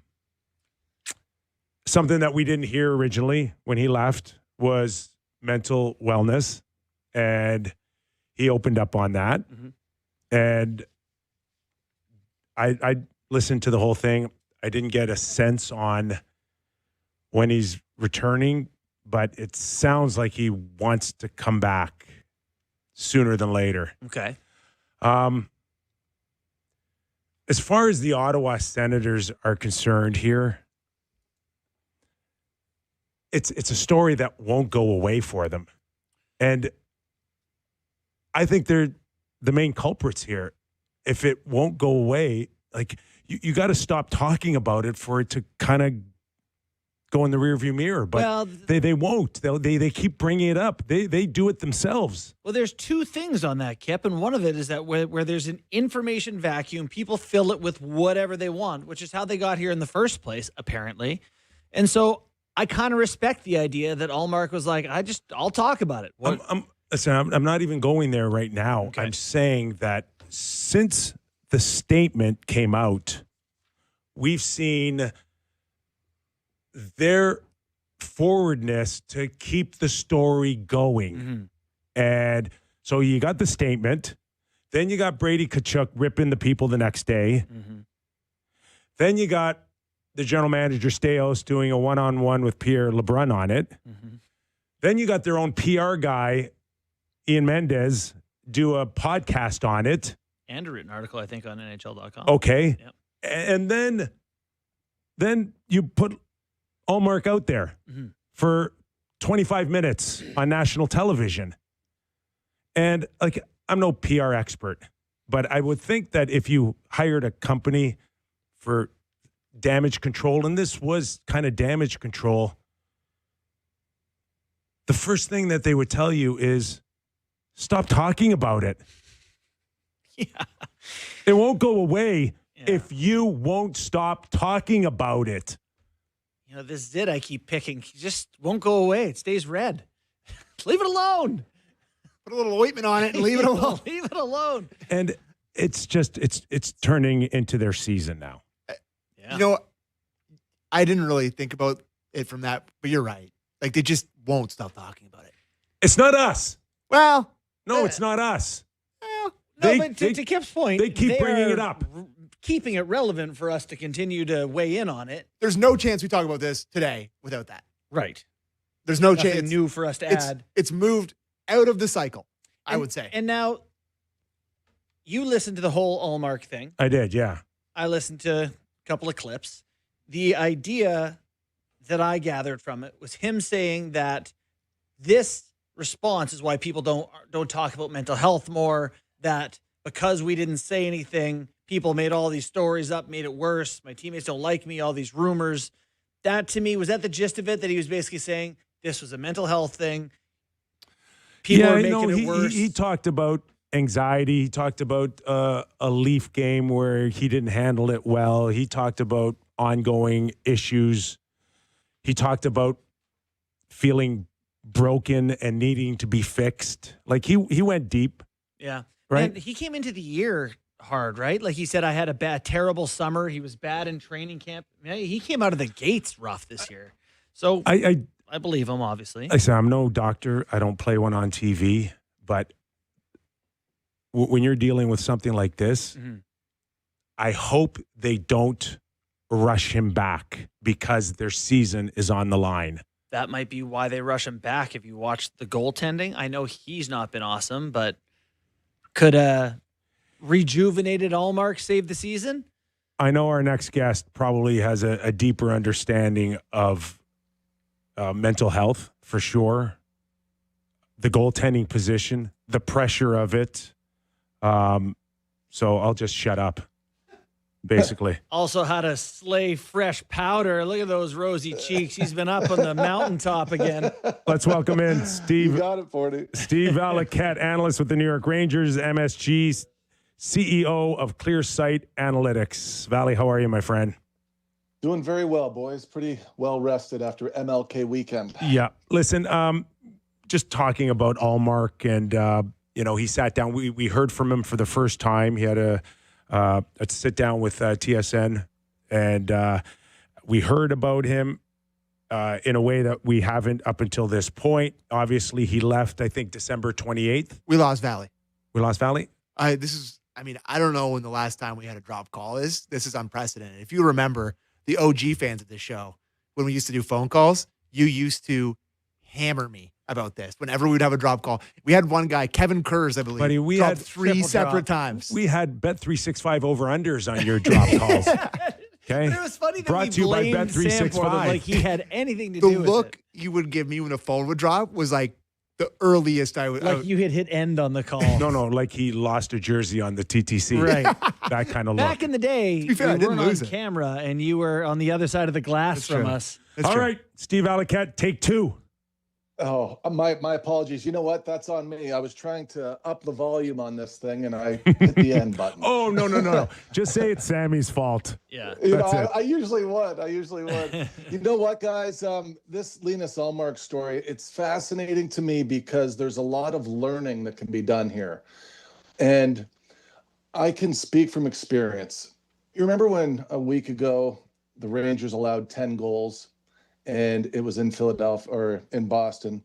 Something that we didn't hear originally when he left was mental wellness, and he opened up on that. Mm-hmm. And I listened to the whole thing. I didn't get a sense on when he's returning, but it sounds like he wants to come back sooner than later. Okay. As far as the Ottawa Senators are concerned here, it's a story that won't go away for them. And I think they're the main culprits here. If it won't go away, like you got to stop talking about it for it to kind of go in the rearview mirror, but they won't. They keep bringing it up. They do it themselves. Well, there's two things on that, Kip, and one of it is that where there's an information vacuum, people fill it with whatever they want, which is how they got here in the first place, apparently. And so I kind of respect the idea that Allmark was like, I'll talk about it. I'm not even going there right now. Okay. I'm saying that since the statement came out, we've seen their forwardness to keep the story going. Mm-hmm. And so you got the statement. Then you got Brady Tkachuk ripping the people the next day. Mm-hmm. Then you got the general manager, Staios, doing a one-on-one with Pierre LeBrun on it. Mm-hmm. Then you got their own PR guy, Ian Mendez, do a podcast on it. And a written article, I think, on NHL.com. Okay. Yep. And then you put Allmark out there for 25 minutes on national television. And like, I'm no PR expert, but I would think that if you hired a company for damage control, and this was kind of damage control, the first thing that they would tell you is stop talking about it. Yeah. It won't go away if you won't stop talking about it. You know, this zit I keep picking just won't go away. It stays red. Leave it alone. Put a little ointment on it and leave it alone. Leave it alone. And it's just, it's turning into their season now. Yeah. You know, I didn't really think about it from that, but you're right. Like, they just won't stop talking about it. It's not us. Well. No, it's not us. But to Kip's point, they keep bringing it up. Keeping it relevant for us to continue to weigh in on it. There's no chance we talk about this today without that. Right. There's no Nothing chance. new for us to add. It's moved out of the cycle, I would say. And now, you listened to the whole Allmark thing. I did, yeah. I listened to a couple of clips. The idea that I gathered from it was him saying that this response is why people don't talk about mental health more, that because we didn't say anything, people made all these stories up, made it worse. My teammates don't like me, all these rumors. That, to me, was that the gist of it, that he was basically saying this was a mental health thing? People are making it worse. He talked about anxiety. He talked about a Leaf game where he didn't handle it well. He talked about ongoing issues. He talked about feeling broken and needing to be fixed. Like he went deep. Yeah. Right. And he came into the year hard, right? Like he said, I had a terrible summer. He was bad in training camp. He came out of the gates rough this year. So I believe him, obviously. I say I'm no doctor. I don't play one on TV, but when you're dealing with something like this, I hope they don't rush him back because their season is on the line. That might be why they rush him back. If you watch the goaltending, I know he's not been awesome, but could a rejuvenated Allmark save the season? I know our next guest probably has a deeper understanding of mental health for sure, the goaltending position, the pressure of it. So I'll just shut up, basically. Also how to slay fresh powder. Look at those rosy cheeks. He's been up on the mountaintop again. Let's welcome in Steve. You got it, 40. Steve Valiquette, analyst with the New York Rangers, MSG, CEO of ClearSight Analytics. Valley, how are you, my friend? Doing very well, boys. Pretty well rested after MLK weekend. Yeah. Listen, just talking about Allmark and, he sat down. We heard from him for the first time. He had a sit down with TSN, and we heard about him in a way that we haven't up until this point. Obviously, he left, I think, December 28th. We lost Valley. We lost Valley? I don't know when the last time we had a drop call is. This is unprecedented. If you remember the OG fans of the show, when we used to do phone calls, you used to hammer me about this. Whenever we'd have a drop call, we had one guy, Kevin Kurz, I believe. Buddy, we dropped had three separate times. We had Bet365 over-unders on your drop calls. Okay. But it was funny that Brought we to you by blamed Sam for Bet365. them like he had anything to The do with look it. you would give me when the phone would drop was like the earliest I would. Like you had hit end on the call. No, like he lost a jersey on the TTC. Right. That kind of look. Back in the day, be fair, I we didn't weren't on lose it. camera, and you were on the other side of the glass That's from true. us. All right, Steve Valiquette, take two. Oh, my apologies. You know what? That's on me. I was trying to up the volume on this thing, and I hit the end button. Oh, no. Just say it's Sammy's fault. Yeah. That's it. I usually would. You know what, guys? This Linus Allmark story, it's fascinating to me because there's a lot of learning that can be done here. And I can speak from experience. You remember when a week ago the Rangers allowed 10 goals and it was in Philadelphia or in Boston,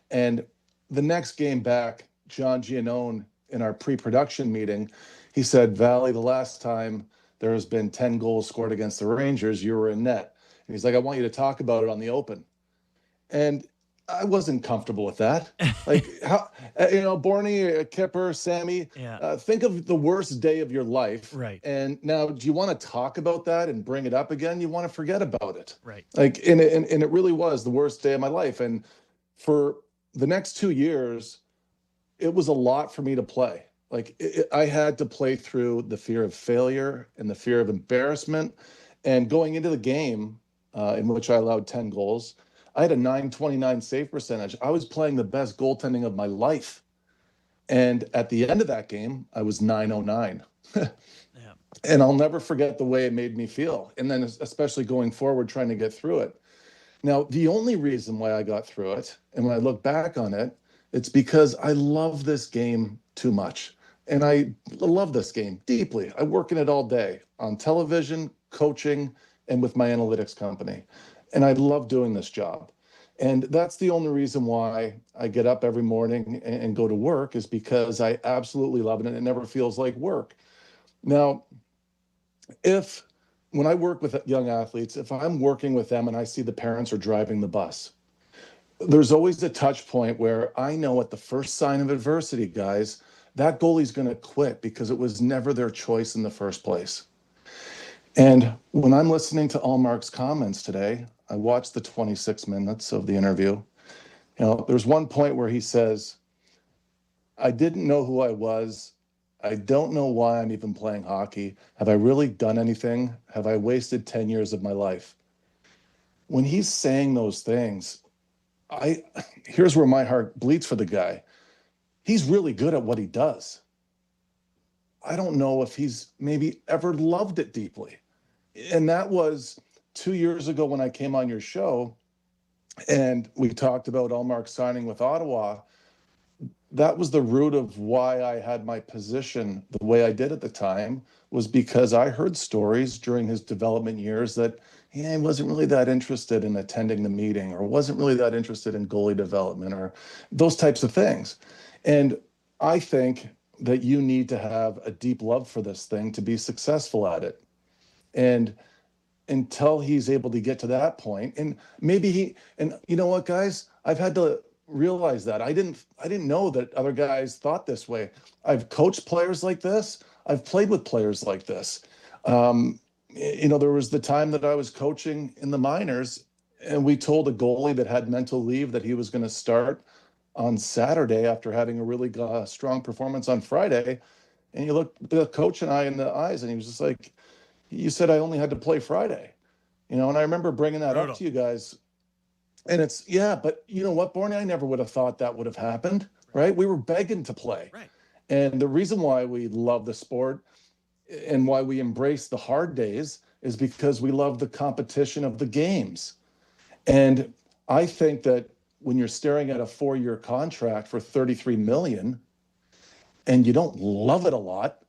and the next game back, John Giannone, in our pre-production meeting, he said, Valley, the last time there has been 10 goals scored against the Rangers, you were in net. And he's like, I want you to talk about it on the open. And I wasn't comfortable with that. Like, how, Bourne, Kyper, Sammy, think of the worst day of your life. Right. And now, do you want to talk about that and bring it up again? You want to forget about it. Right. Like, and it really was the worst day of my life. And for the next 2 years, it was a lot for me to play. Like, I had to play through the fear of failure and the fear of embarrassment. And going into the game in which I allowed 10 goals, I had a .929 save percentage. I was playing the best goaltending of my life. And at the end of that game, I was .909. And I'll never forget the way it made me feel. And then especially going forward, trying to get through it. Now, the only reason why I got through it, and when I look back on it, it's because I love this game too much. And I love this game deeply. I work in it all day on television, coaching, and with my analytics company. And I love doing this job. And that's the only reason why I get up every morning and go to work, is because I absolutely love it and it never feels like work. Now, when I work with young athletes, if I'm working with them and I see the parents are driving the bus, there's always a touch point where I know at the first sign of adversity, guys, that goalie's going to quit because it was never their choice in the first place. And when I'm listening to Allmark's comments today, I watched the 26 minutes of the interview. There's one point where he says, I didn't know who I was. I don't know why I'm even playing hockey. Have I really done anything? Have I wasted 10 years of my life? When he's saying those things, here's where my heart bleeds for the guy. He's really good at what he does. I don't know if he's maybe ever loved it deeply. And that was 2 years ago when I came on your show. and we talked about Allmark signing with Ottawa. That was the root of why I had my position the way I did at the time, was because I heard stories during his development years that he wasn't really that interested in attending the meeting, or wasn't really that interested in goalie development, or those types of things. And I think that you need to have a deep love for this thing to be successful at it. And until he's able to get to that point, and maybe and you know what, guys, I've had to realize that I didn't know that other guys thought this way. I've coached players like this. I've played with players like this. There was the time that I was coaching in the minors, and we told a goalie that had mental leave that he was going to start on Saturday after having a really strong performance on Friday. And you looked the coach and I in the eyes, and he was just like, "You said I only had to play Friday." And I remember bringing that up to you guys. And it's, but you know what, Bourne, I never would have thought that would have happened, right? We were begging to play. Right. And the reason why we love the sport and why we embrace the hard days is because we love the competition of the games. And I think that when you're staring at a 4-year contract for $33 million and you don't love it a lot,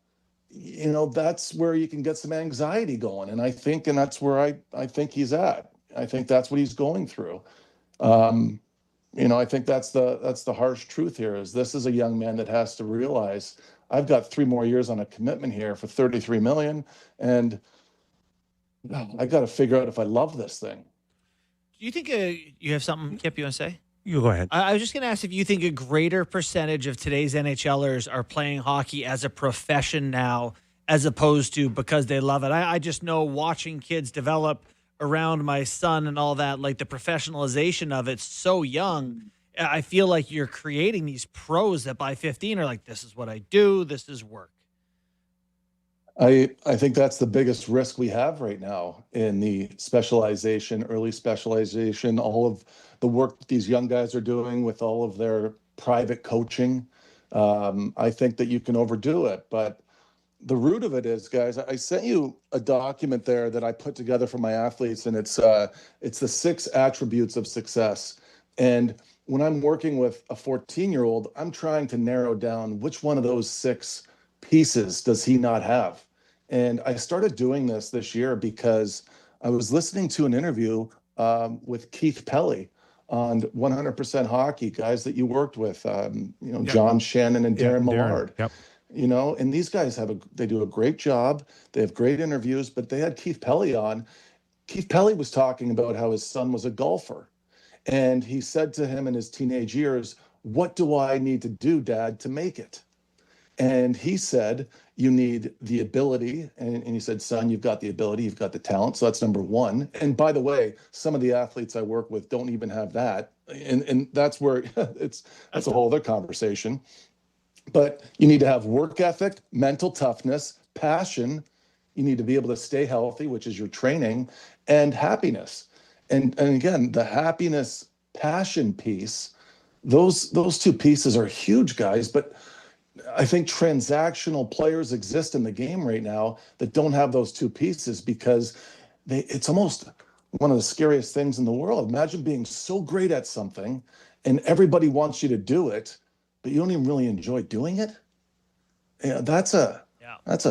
that's where you can get some anxiety going. And that's where I think he's at. I think that's what he's going through. I think that's the harsh truth here, is this is a young man that has to realize, I've got 3 more years on a commitment here for $33 million, and I got to figure out if I love this thing. Do you think you have something, Kip, you want to say? You go ahead. I was just going to ask if you think a greater percentage of today's NHLers are playing hockey as a profession now, as opposed to because they love it. I just know, watching kids develop around my son and all that, like the professionalization of it's so young. I feel like you're creating these pros that by 15 are like, this is what I do, this is work. I think that's the biggest risk we have right now in the specialization, early specialization, all of the work that these young guys are doing with all of their private coaching. I think that you can overdo it, but the root of it is, guys, I sent you a document there that I put together for my athletes, and it's the 6 attributes of success. And when I'm working with a 14-year-old, I'm trying to narrow down which one of those 6 pieces does he not have. And I started doing this year because I was listening to an interview with Keith Pelly on 100% Hockey, guys that you worked with, John Shannon and Darren Millard. Yep. And these guys they do a great job. They have great interviews, but they had Keith Pelly on. Keith Pelly was talking about how his son was a golfer. And he said to him in his teenage years, "What do I need to do, Dad, to make it?" And he said, "You need the ability." And he said, "Son, you've got the ability, you've got the talent. So that's number 1. And by the way, some of the athletes I work with don't even have that. And that's where that's a whole other conversation. But you need to have work ethic, mental toughness, passion. You need to be able to stay healthy, which is your training, and happiness. And again, the happiness, passion piece, those 2 pieces are huge, guys. But I think transactional players exist in the game right now that don't have those 2 pieces, because it's almost one of the scariest things in the world. Imagine being so great at something and everybody wants you to do it, but you don't even really enjoy doing it. That's a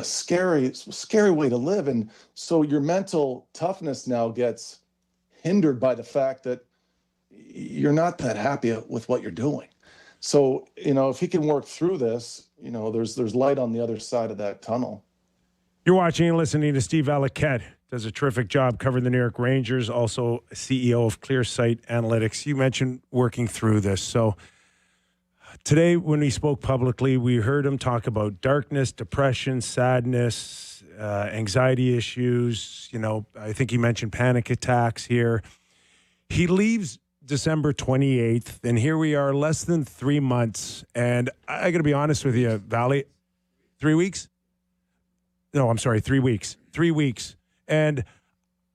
scary way to live. And so your mental toughness now gets hindered by the fact that you're not that happy with what you're doing. So, if he can work through this, there's light on the other side of that tunnel. You're watching and listening to Steve Valiquette. Does a terrific job covering the New York Rangers, also CEO of ClearSight Analytics. You mentioned working through this. So today, when he spoke publicly, we heard him talk about darkness, depression, sadness, anxiety issues. I think he mentioned panic attacks here. He leaves December 28th, and here we are, less than 3 months. And I got to be honest with you, Valley, 3 weeks? No, I'm sorry, 3 weeks. 3 weeks. And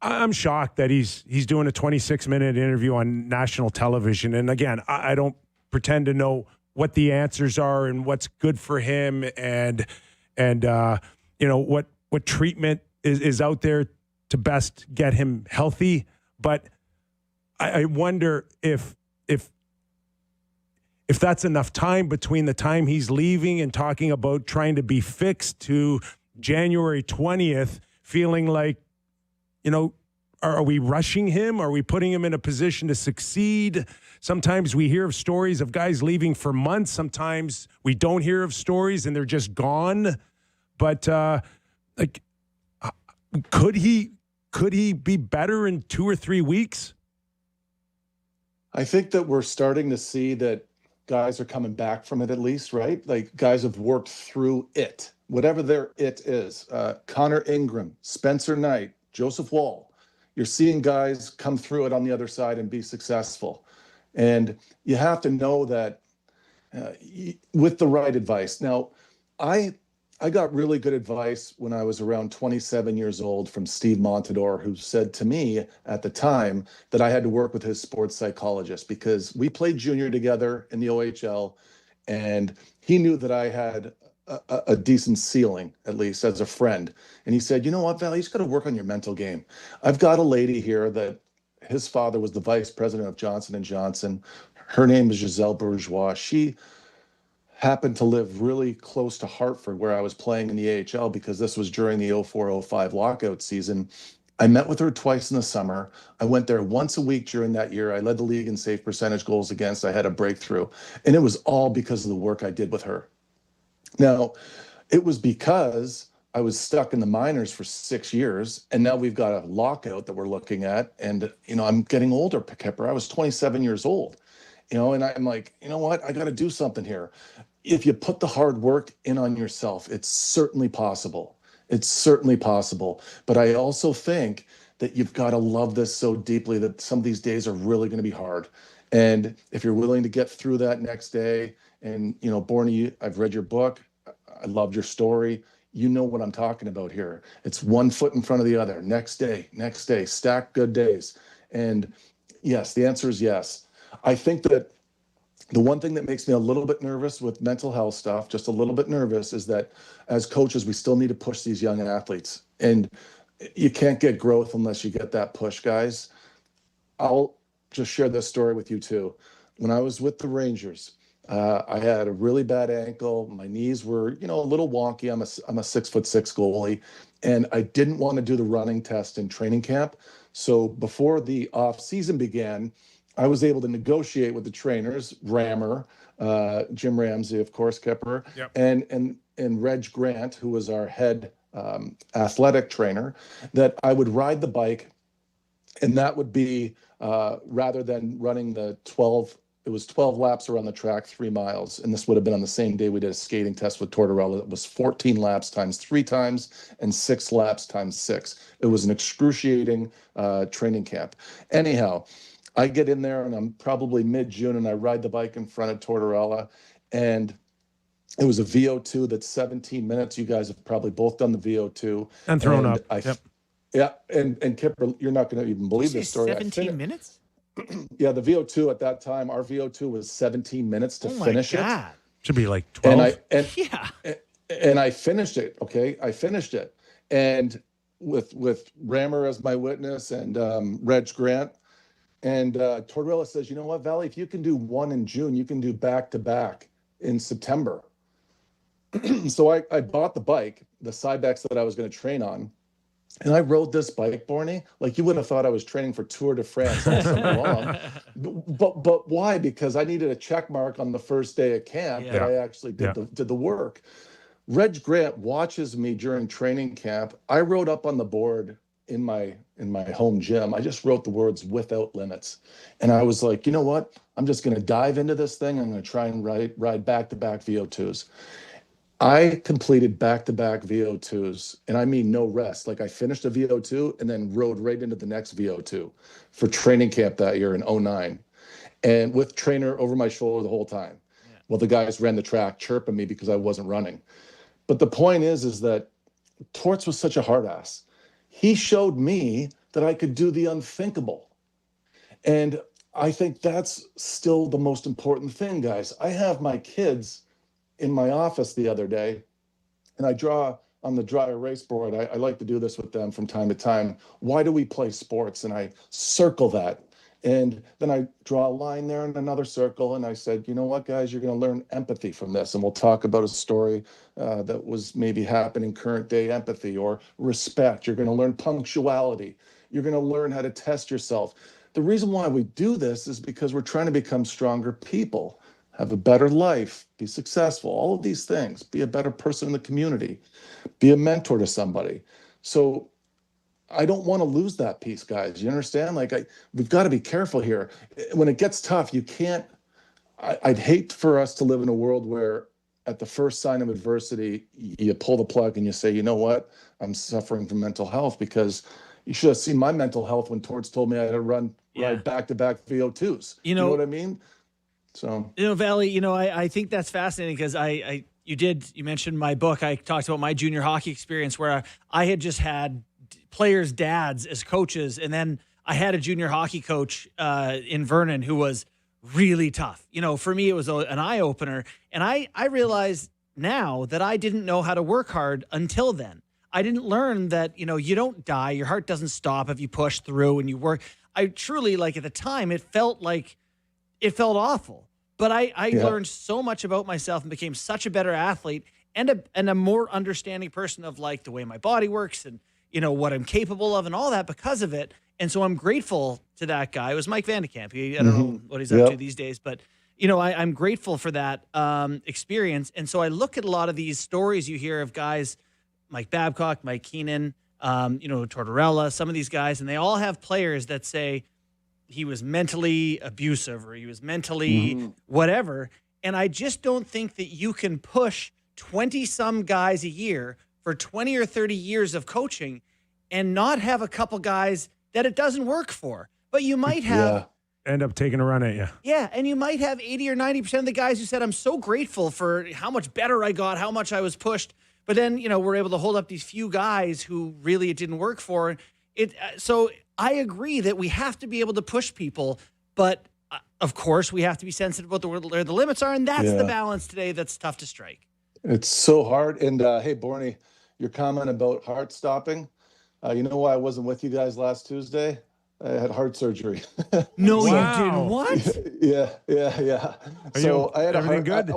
I'm shocked that he's doing a 26-minute interview on national television. And again, I don't pretend to know what the answers are and what's good for him, and what treatment is out there to best get him healthy. But I wonder if that's enough time between the time he's leaving and talking about trying to be fixed to January 20th, feeling like, are we rushing him? Are we putting him in a position to succeed? Sometimes we hear of stories of guys leaving for months. Sometimes we don't hear of stories and they're just gone. But could he be better in 2 or 3 weeks? I think that we're starting to see that guys are coming back from it, at least, right? Like, guys have worked through it, whatever their it is. Connor Ingram, Spencer Knight, Joseph Woll. You're seeing guys come through it on the other side and be successful. And you have to know that with the right advice. Now, I got really good advice when I was around 27 years old from Steve Montador, who said to me at the time that I had to work with his sports psychologist because we played junior together in the OHL, and he knew that I had a decent ceiling, at least as a friend. And he said, you know what, Val, you just got to work on your mental game. I've got a lady here that his father was the vice president of Johnson & Johnson. Her name is Giselle Bourgeois. She happened to live really close to Hartford, where I was playing in the AHL, because this was during the 04-05 lockout season. I met with her twice in the summer. I went there once a week during that year. I led the league in save percentage, goals against. I had a breakthrough. And it was all because of the work I did with her. Now, it was because I was stuck in the minors for 6 years, and now we've got a lockout that we're looking at. And, I'm getting older, Kyper. I was 27 years old, and I'm like, you know what? I got to do something here. If you put the hard work in on yourself, it's certainly possible. It's certainly possible. But I also think that you've got to love this so deeply that some of these days are really going to be hard. And if you're willing to get through that next day, and, Bourne, I've read your book. I loved your story. You know what I'm talking about here. It's one foot in front of the other. Next day, stack good days. And yes, the answer is yes. I think that the one thing that makes me a little bit nervous with mental health stuff, just a little bit nervous, is that as coaches, we still need to push these young athletes. And you can't get growth unless you get that push, guys. I'll just share this story with you too. When I was with the Rangers, I had a really bad ankle. My knees were, a little wonky. I'm a 6'6" goalie, and I didn't want to do the running test in training camp. So before the off season began, I was able to negotiate with the trainers, Rammer, Jim Ramsey, of course, Kyper, yep, and Reg Grant, who was our head athletic trainer, that I would ride the bike, and that would be rather than running the 12. It was 12 laps around the track, 3 miles. And this would have been on the same day we did a skating test with Tortorella. It was 14 laps times 3 times and 6 laps times 6. It was an excruciating training camp. Anyhow, I get in there and I'm probably mid-June, and I ride the bike in front of Tortorella. And it was a VO2 that's 17 minutes. You guys have probably both done the VO2. And thrown up. Yep. Yeah. And Kyper, you're not going to even believe this story. 17 minutes? Yeah, the VO2 at that time, our VO2 was 17 minutes to finish it. Should be like 12. And I finished it. Okay, I finished it, and with Rammer as my witness and Reg Grant, and Tortorella says, you know what, Valley, if you can do one in June, you can do back to back in September. So I bought the bike, the Cybex that I was going to train on. And I rode this bike, Bourne, like you wouldn't have thought I was training for Tour de France all summer long. But why? Because I needed a check mark on the first day of camp that I actually did the work. Reg Grant watches me during training camp. I rode up on the board in my home gym. I just wrote the words "without limits," and I was like, you know what? I'm just going to dive into this thing. I'm going to try and ride back-to-back VO2s. I completed back-to-back VO2s, and I mean no rest. Like, I finished a VO2 and then rode right into the next VO2 for training camp that year in 09, and with trainer over my shoulder the whole time. Yeah. Well, the guys ran the track chirping me because I wasn't running. But the point is that Torts was such a hard ass. He showed me that I could do the unthinkable. And I think that's still the most important thing, guys. I have my kids in my office the other day, and I draw on the dry erase board. I like to do this with them from time to time. Why do we play sports? And I circle that. And then I draw a line there in another circle, and I said, you know what, guys, you're going to learn empathy from this, and we'll talk about a story that was maybe happening current day empathy or respect. You're going to learn punctuality. You're going to learn how to test yourself. The reason why we do this is because we're trying to become stronger people, have a better life, be successful, all of these things, be a better person in the community, be a mentor to somebody. So I don't want to lose that piece, guys. You understand? Like, we've got to be careful here. When it gets tough, you can't, I'd hate for us to live in a world where at the first sign of adversity, you pull the plug and you say, you know what, I'm suffering from mental health, because you should have seen my mental health when Torts told me I had to ride back-to-back VO2s. You know what I mean? So, Valley, I think that's fascinating because you mentioned my book. I talked about my junior hockey experience where I had just had players' dads as coaches, and then I had a junior hockey coach in Vernon who was really tough. For me, it was an eye-opener, and I realized now that I didn't know how to work hard until then. I didn't learn that, you don't die. Your heart doesn't stop if you push through and you work. I truly, at the time, it felt awful. But I learned so much about myself and became such a better athlete and a more understanding person of the way my body works and, what I'm capable of and all that because of it. And so I'm grateful to that guy. It was Mike Vandekamp. I don't know what he's up to these days, but I'm grateful for that experience. And so I look at a lot of these stories you hear of guys, Mike Babcock, Mike Keenan, Tortorella, some of these guys, and they all have players that say he was mentally abusive or he was mentally whatever. And I just don't think that you can push 20-some guys a year for 20 or 30 years of coaching and not have a couple guys that it doesn't work for. But you might have... end up taking a run at you. Yeah, and you might have 80 or 90% of the guys who said, I'm so grateful for how much better I got, how much I was pushed. But then, we're able to hold up these few guys who really it didn't work for. So I agree that we have to be able to push people, but of course we have to be sensitive about where the limits are, and that's the balance today that's tough to strike. It's so hard. And hey, Bourne, your comment about heart stopping, you know why I wasn't with you guys last Tuesday? I had heart surgery. No, you didn't. What? Yeah. I had everything good?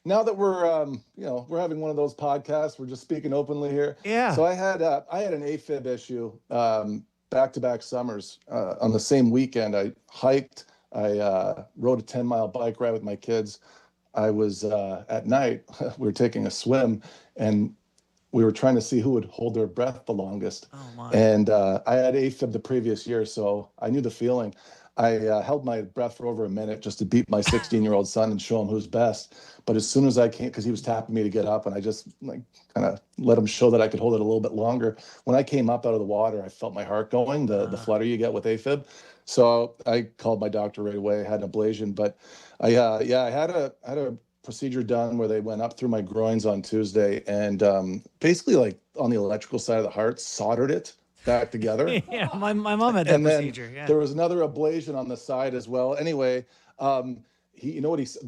Now that we're, we're having one of those podcasts, we're just speaking openly here. Yeah. So I had an AFib issue back-to-back summers. On the same weekend, I hiked. I rode a 10-mile bike ride with my kids. I was at night. We were taking a swim, and we were trying to see who would hold their breath the longest. Oh my! And I had AFib the previous year, so I knew the feeling. I held my breath for over a minute just to beat my 16-year-old son and show him who's best. But as soon as I came, because he was tapping me to get up, and I just kind of let him show that I could hold it a little bit longer. When I came up out of the water, I felt my heart going, the flutter you get with AFib. So I called my doctor right away. I had an ablation, but I had a procedure done where they went up through my groins on Tuesday and basically on the electrical side of the heart, soldered it back together. Yeah, my mom had that procedure. Then there was another ablation on the side as well. Anyway, the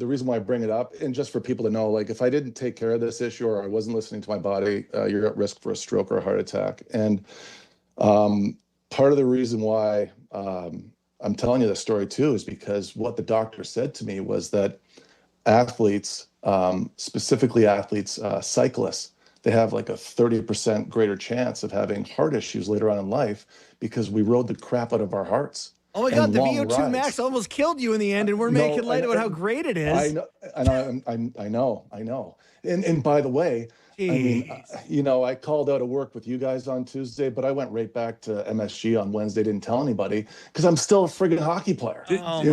reason why I bring it up, and just for people to know, if I didn't take care of this issue or I wasn't listening to my body, you're at risk for a stroke or a heart attack. And part of the reason why I'm telling you this story too is because what the doctor said to me was that athletes, specifically athletes, cyclists, they have a 30% greater chance of having heart issues later on in life because we rode the crap out of our hearts. Oh my God, the VO2 max almost killed you in the end, and we're making light about how great it is. I know. And by the way, I called out of work with you guys on Tuesday, but I went right back to MSG on Wednesday, didn't tell anybody because I'm still a friggin' hockey player. Well,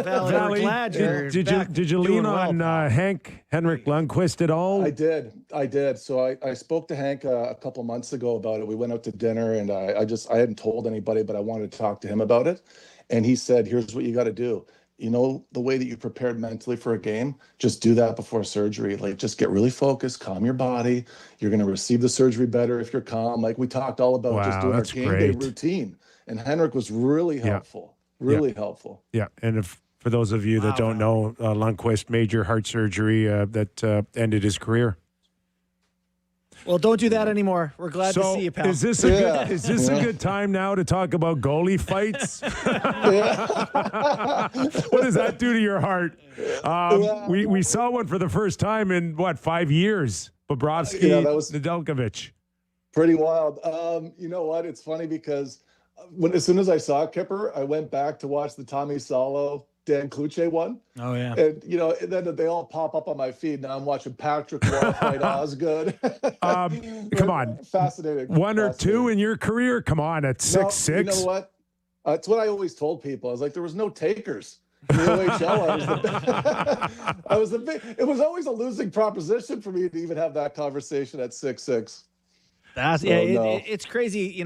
Valley, glad you're back. Did you lean on Henrik Lundqvist at all? I did. So I spoke to Hank a couple months ago about it. We went out to dinner, and I hadn't told anybody, but I wanted to talk to him about it. And he said, here's what you got to do. The way that you prepared mentally for a game, just do that before surgery. Just get really focused, calm your body. You're going to receive the surgery better if you're calm. We talked all about just doing our game day routine. And Henrik was really helpful, helpful. Yeah, and for those of you that don't know, Lundqvist, major heart surgery that ended his career. Well, don't do that anymore. We're glad to see you, pal. Is this a good time now to talk about goalie fights? What does that do to your heart? We saw one for the first time in 5 years? Bobrovsky, that was Nedeljkovic. pretty wild. You know what? It's funny because as soon as I saw Kyper, I went back to watch the Tommy Salo Dan Kluche one. Oh yeah. And then they all pop up on my feed. Now I'm watching Patrick Wall fight Osgood. Come on. Fascinating. One or two in your career? Come on, at 6'6". You know what? It's what I always told people. I was like, there was no takers in the OHL. It was always a losing proposition for me to even have that conversation at 6'6". It's crazy,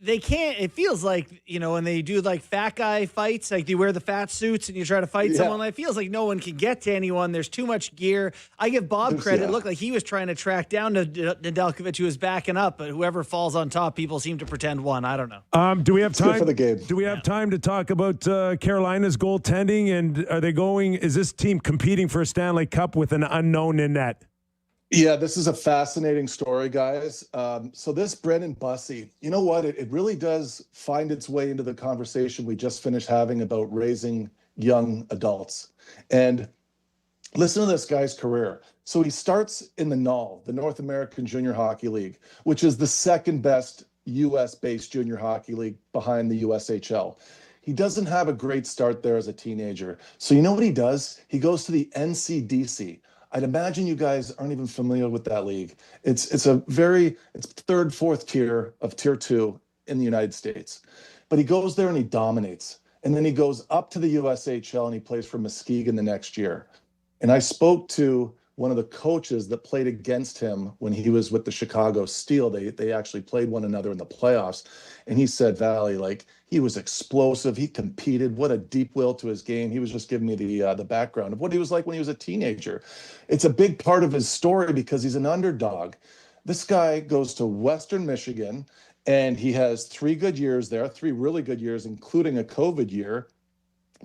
They can't. It feels like, when they do like fat guy fights, like they wear the fat suits and you try to fight someone, it feels like no one can get to anyone. There's too much gear. I give Bob credit. It looked like he was trying to track down Nedeljkovic, who was backing up, but whoever falls on top, people seem to pretend won. I don't know. Do we have time for the game? Do we have time to talk about Carolina's goaltending? And is this team competing for a Stanley Cup with an unknown in net? Yeah, this is a fascinating story, guys. So this Brandon Bussi, you know what? It really does find its way into the conversation we just finished having about raising young adults. And listen to this guy's career. So he starts in the NAL, the North American Junior Hockey League, which is the second best U.S.-based junior hockey league behind the USHL. He doesn't have a great start there as a teenager. So you know what he does? He goes to the NCDC. I'd imagine you guys aren't even familiar with that league. It's third, fourth tier of tier 2 in the United States. But he goes there and he dominates. And then he goes up to the USHL and he plays for Muskegon the next year. And I spoke to one of the coaches that played against him when he was with the Chicago Steel. They actually played one another in the playoffs. And he said, Valley, he was explosive. He competed. What a deep will to his game. He was just giving me the background of what he was like when he was a teenager. It's a big part of his story because he's an underdog. This guy goes to Western Michigan, and he has 3 good years there, 3 really good years, including a COVID year.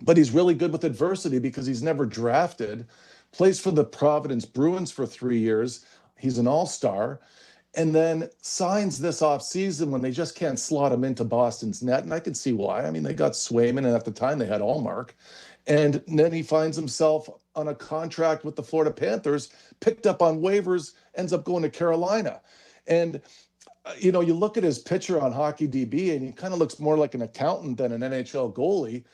But he's really good with adversity because he's never drafted. Plays for the Providence Bruins for 3 years. He's an all-star. And then signs this offseason when they just can't slot him into Boston's net. And I can see why. I mean, they got Swayman, and at the time they had Allmark. And then he finds himself on a contract with the Florida Panthers, picked up on waivers, ends up going to Carolina. And, you look at his picture on Hockey DB, and he kind of looks more like an accountant than an NHL goalie.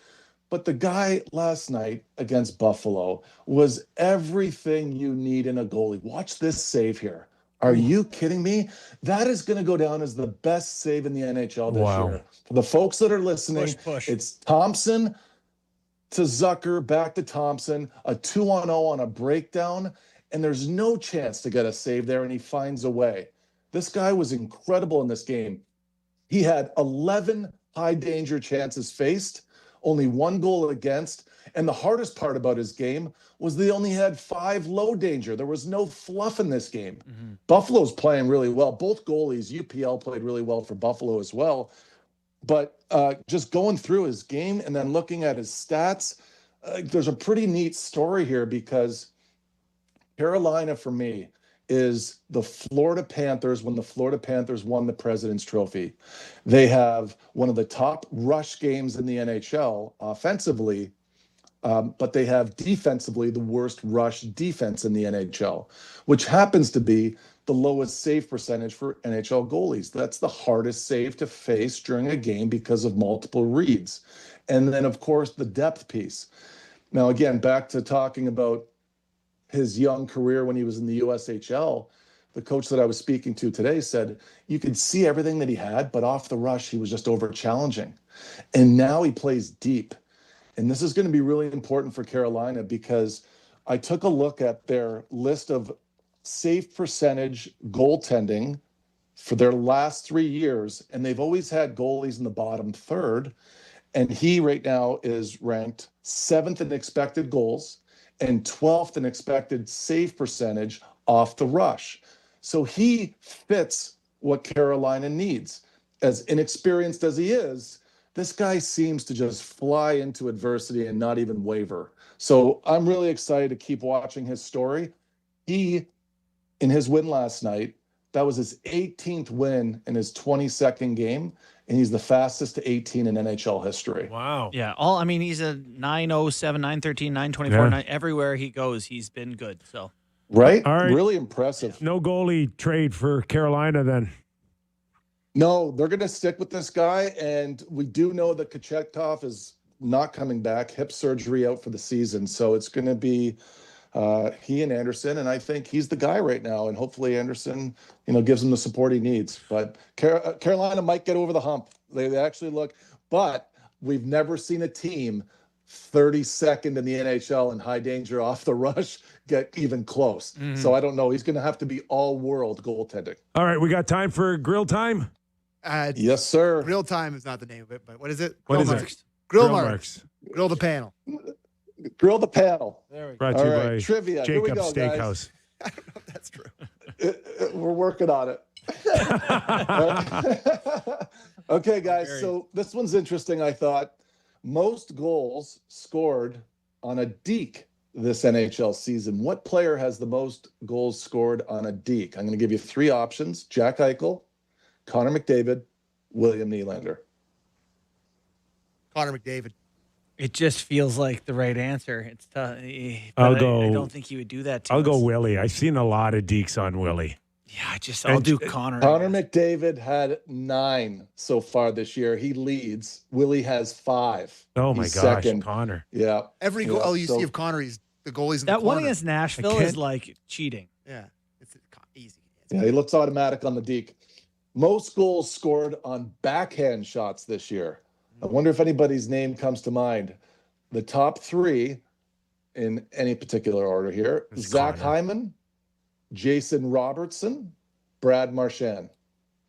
But the guy last night against Buffalo was everything you need in a goalie. Watch this save here. Are you kidding me? That is going to go down as the best save in the NHL this year. For the folks that are listening, it's Thompson to Zucker, back to Thompson, a 2-on-0 on a breakdown, and there's no chance to get a save there, and he finds a way. This guy was incredible in this game. He had 11 high-danger chances faced, only 1 goal against, and the hardest part about his game was they only had 5 low danger. There was no fluff in this game. Mm-hmm. Buffalo's playing really well. Both goalies, UPL played really well for Buffalo as well. But just going through his game and then looking at his stats, there's a pretty neat story here because Carolina, for me, is the Florida Panthers when the Florida Panthers won the President's Trophy. They have one of the top rush games in the NHL offensively, but they have defensively the worst rush defense in the NHL, which happens to be the lowest save percentage for NHL goalies. That's the hardest save to face during a game because of multiple reads. And then, of course, the depth piece. Now, again, back to talking about his young career when he was in the USHL, the coach that I was speaking to today said you could see everything that he had, but off the rush, he was just over challenging. And now he plays deep. And this is going to be really important for Carolina because I took a look at their list of save percentage goaltending for their last 3 years, and they've always had goalies in the bottom third. And he right now is ranked 7th in expected goals and 12th in expected save percentage off the rush. So he fits what Carolina needs. As inexperienced as he is, this guy seems to just fly into adversity and not even waver. So I'm really excited to keep watching his story. He, in his win last night, That was his 18th win in his 22nd game, and he's the fastest to 18 in NHL history. Wow. Yeah. He's a 907, 913, 924. Yeah. 9, everywhere he goes, he's been good. So. Right? All right. Really impressive. No goalie trade for Carolina then. No, they're going to stick with this guy, and we do know that Kochetkov is not coming back, hip surgery out for the season, so it's going to be he and Anderson, and I think he's the guy right now, and hopefully Anderson, gives him the support he needs. But Carolina might get over the hump. They actually look, but we've never seen a team 32nd in the NHL in high danger off the rush get even close. Mm-hmm. So I don't know. He's going to have to be all-world goaltending. All right, we got time for grill time? Yes, sir. Grill time is not the name of it, but what is it? What Grill is it? marks. Grill marks. Grill the panel. Grill the panel. There we go. Brought to you All by right, trivia. Here we Jacob's go, Steakhouse. I don't know if that's true. We're working on it. Okay, guys. So this one's interesting, I thought. Most goals scored on a deke this NHL season. What player has the most goals scored on a deke? I'm going to give you 3 options: Jack Eichel, Connor McDavid, William Nylander. Connor McDavid. It just feels like the right answer. It's tough. I'll I go- don't think he would do that to I'll us. go Willie. I've seen a lot of deeks on Willie. Yeah, I'll do Connor. Connor McDavid had 9 so far this year. He leads. Willie has 5. Oh, my He's gosh, second. Connor. Yeah. Every Yeah, goal you so- see of Connor, the goalie's in the That one corner. against Nashville I can't- is like cheating. Yeah, it's easy. Yeah, he looks automatic on the deke. Most goals scored on backhand shots this year. I wonder if anybody's name comes to mind. The top 3 in any particular order here: It's Zach Connor. Hyman, Jason Robertson, Brad Marchand.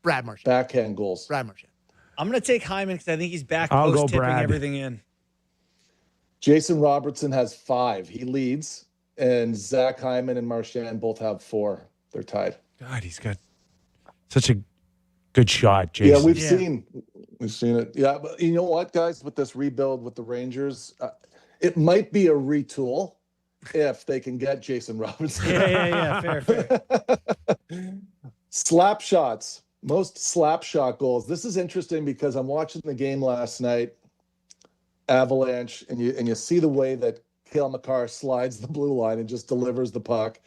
Brad Marchand. Backhand goals. Brad Marchand. I'm going to take Hyman because I think he's back I'll go post tipping Brad. everything in. Jason Robertson has 5. He leads. And Zach Hyman and Marchand both have 4. They're tied. God, he's got such a good shot, Jason. Yeah, we've seen it. Yeah, but you know what, guys? With this rebuild with the Rangers, it might be a retool if they can get Jason Robinson. Yeah. Fair. Slap shots, most slap shot goals. This is interesting because I'm watching the game last night, Avalanche, and you see the way that Cale Makar slides the blue line and just delivers the puck.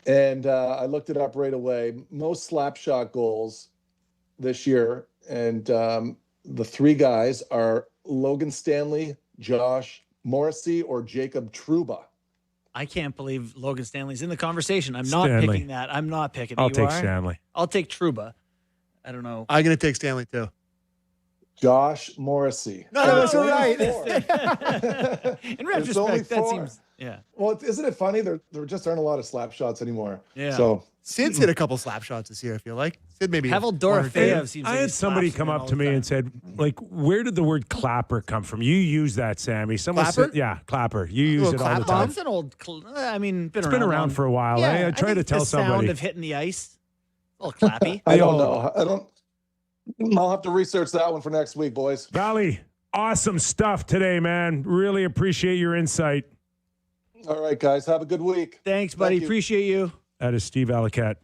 And I looked it up right away. Most slap shot goals this year, and the 3 guys are Logan Stanley, Josh Morrissey, or Jacob Trouba. I can't believe Logan Stanley's in the conversation. I'm not Stanley. picking that. I'm not picking it. I'll You take are? Stanley. I'll take Trouba. I don't know. I'm going to take Stanley, too. Josh Morrissey. No, that's It's only right. 4. In It's only retrospect, that 4. seems. Yeah. Well, isn't it funny? There just aren't a lot of slap shots anymore. Yeah. So Sid's hit a couple slap shots this year, I feel like. Sid maybe. Pavel one or two. Dorofeyev seems I like had he somebody slaps come men up all to the me time. and said, like, where did the word clapper come from? You use that, Sammy. Someone Clapper? said, yeah, clapper. You use Little it all the clap time. bomb? That's an old. It's been around long. for a while. Yeah, eh? I try to think tell the sound somebody. of hitting the ice. A little clappy. I don't know. I'll have to research that one for next week, boys. Valley, awesome stuff today, man. Really appreciate your insight. All right, guys. Have a good week. Thanks, buddy. Thank you. Appreciate you. That is Steve Valiquette.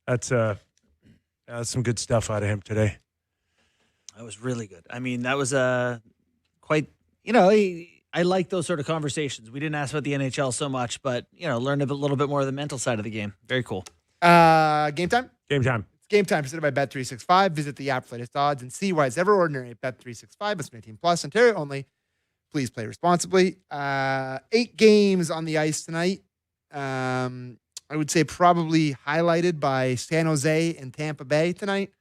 That's some good stuff out of him today. That was really good. I mean, that was quite. I like those sort of conversations. We didn't ask about the NHL so much, but learned a little bit more of the mental side of the game. Very cool. Game time? Game time. It's game time presented by Bet365. Visit the app for latest odds and see why it's ever ordinary at Bet365. It's 18 plus, Ontario only. Please play responsibly. 8 games on the ice tonight. I would say probably highlighted by San Jose and Tampa Bay tonight.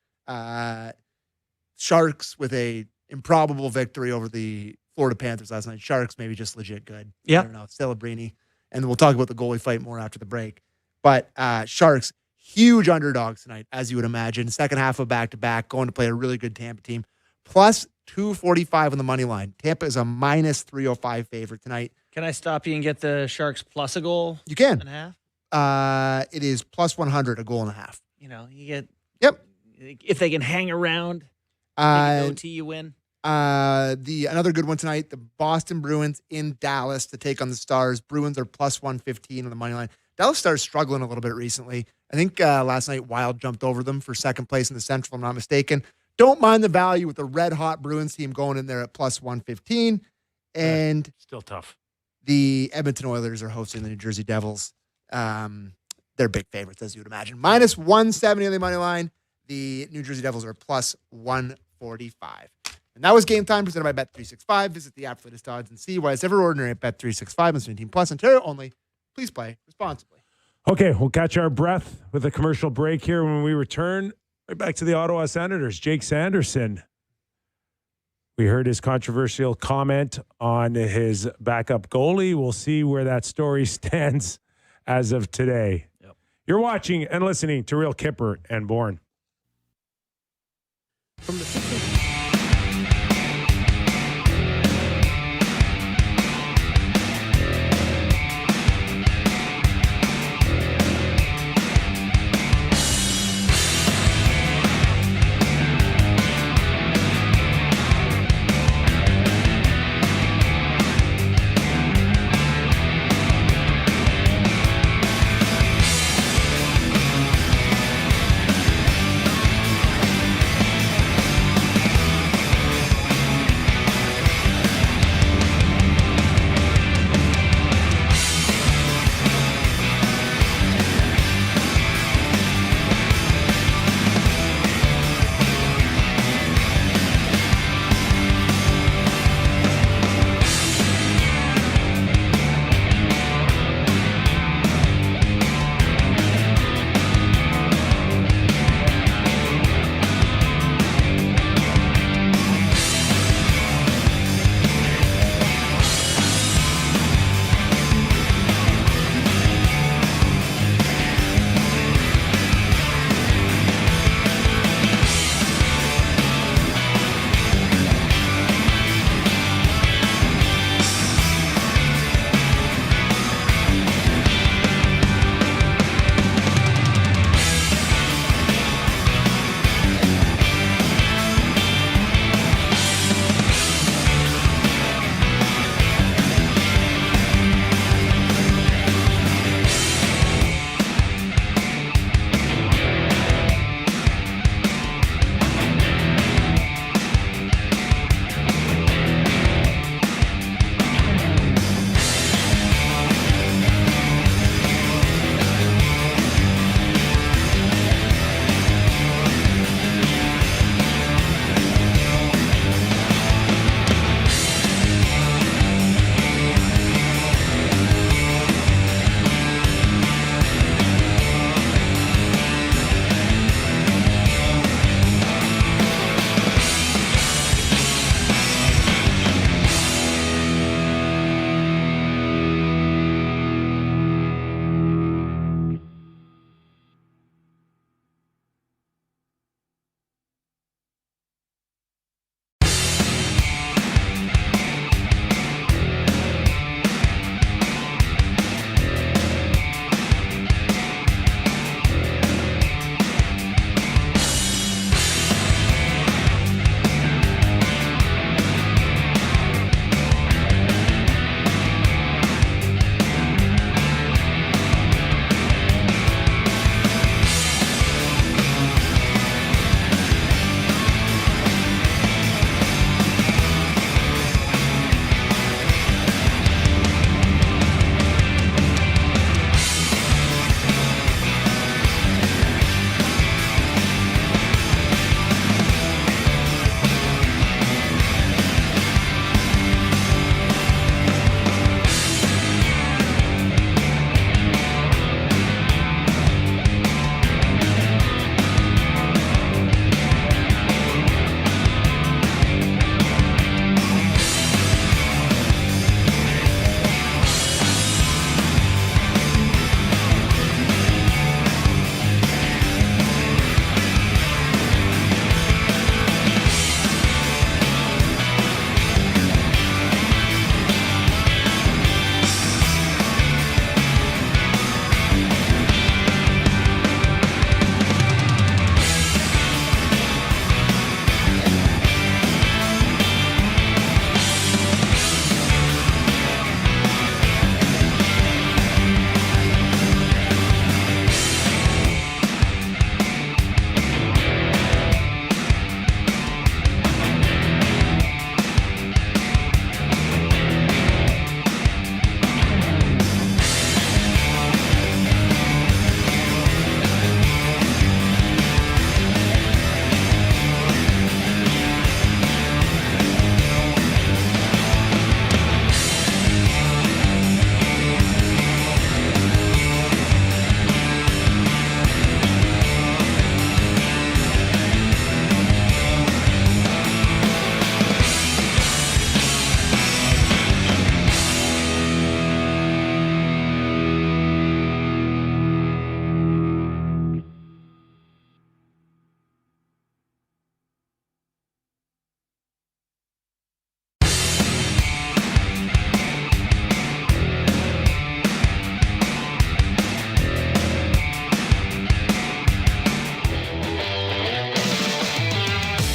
Sharks with a improbable victory over the Florida Panthers last night. Sharks maybe just legit good. Yeah. I don't know. Celebrini. And we'll talk about the goalie fight more after the break. But Sharks, huge underdogs tonight, as you would imagine. Second half of back-to-back, going to play a really good Tampa team. Plus 245 on the money line. Tampa is a minus 305 favorite tonight. Can I stop you and get the Sharks plus a goal You can. and a half? It is plus 100, a goal and a half. You get. Yep. If they can hang around, take an OT, you win. Another good one tonight, the Boston Bruins in Dallas to take on the Stars. Bruins are plus 115 on the money line. Dallas Stars struggling a little bit recently. I think last night Wild jumped over them for second place in the Central, if I'm not mistaken. Don't mind the value with the red-hot Bruins team going in there at plus 115. And still tough. The Edmonton Oilers are hosting the New Jersey Devils. They're big favorites, as you would imagine. Minus 170 on the money line. The New Jersey Devils are plus 145. And that was Game Time, presented by Bet365. Visit the app for latest odds and see why it's ever ordinary at Bet365. It's 18 plus, Ontario only. Please play responsibly. Okay, we'll catch our breath with a commercial break here. When we return, right back to the Ottawa Senators. Jake Sanderson. We heard his controversial comment on his backup goalie. We'll see where that story stands as of today. Yep. You're watching and listening to Real Kyper and Bourne. From the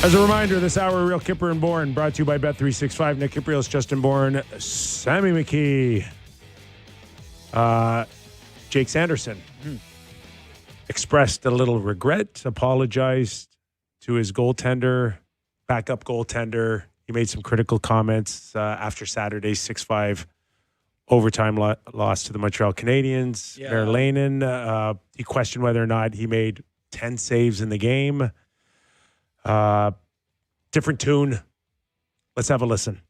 As a reminder, this hour, Real Kyper and Bourne, brought to you by Bet365. Nick Kypreos, Justin Bourne, Sammy McKee. Jake Sanderson expressed a little regret, apologized to his goaltender, backup goaltender. He made some critical comments after Saturday's 6-5 overtime loss to the Montreal Canadiens. Yeah. Verlainen, he questioned whether or not he made 10 saves in the game. Different tune. Let's have a listen.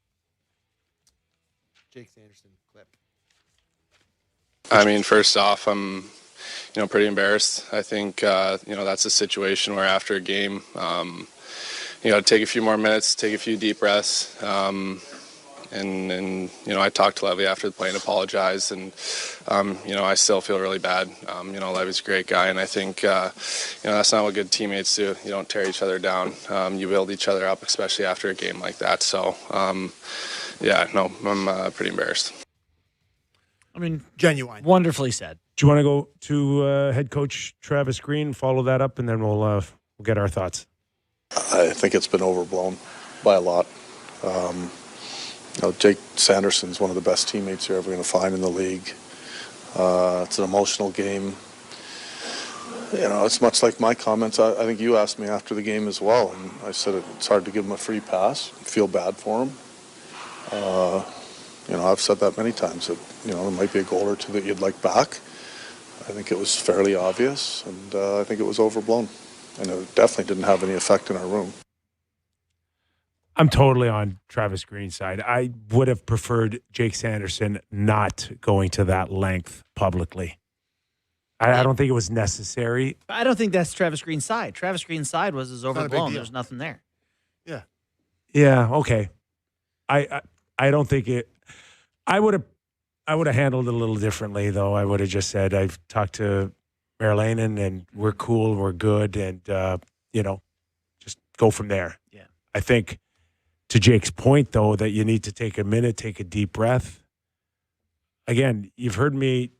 Jake Sanderson clip. I mean, first off, I'm, pretty embarrassed. I think, that's a situation where after a game, take a few more minutes, take a few deep breaths. And I talked to Levy after the play and apologized. And, I still feel really bad. Levy's a great guy. And I think, that's not what good teammates do. You don't tear each other down. You build each other up, especially after a game like that. So, I'm pretty embarrassed. I mean, Genuine. wonderfully said. Do you want to go to head coach Travis Green, follow that up, and then we'll get our thoughts? I think it's been overblown by a lot. Jake Sanderson's one of the best teammates you're ever going to find in the league. It's an emotional game. It's much like my comments. I think you asked me after the game as well, and I said it's hard to give him a free pass. Feel bad for him. I've said that many times that, there might be a goal or two that you'd like back. I think it was fairly obvious, and I think it was overblown. And it definitely didn't have any effect in our room. I'm totally on Travis Green's side. I would have preferred Jake Sanderson not going to that length publicly. I don't think it was necessary. I don't think that's Travis Green's side. Travis Green's side was overblown. There's nothing there. Yeah. Yeah, okay. I don't think it. I would have handled it a little differently, though. I would have just said, I've talked to Verlainen, and we're cool, we're good, and, just go from there. Yeah. I think, to Jake's point, though, that you need to take a minute, take a deep breath. Again, you've heard me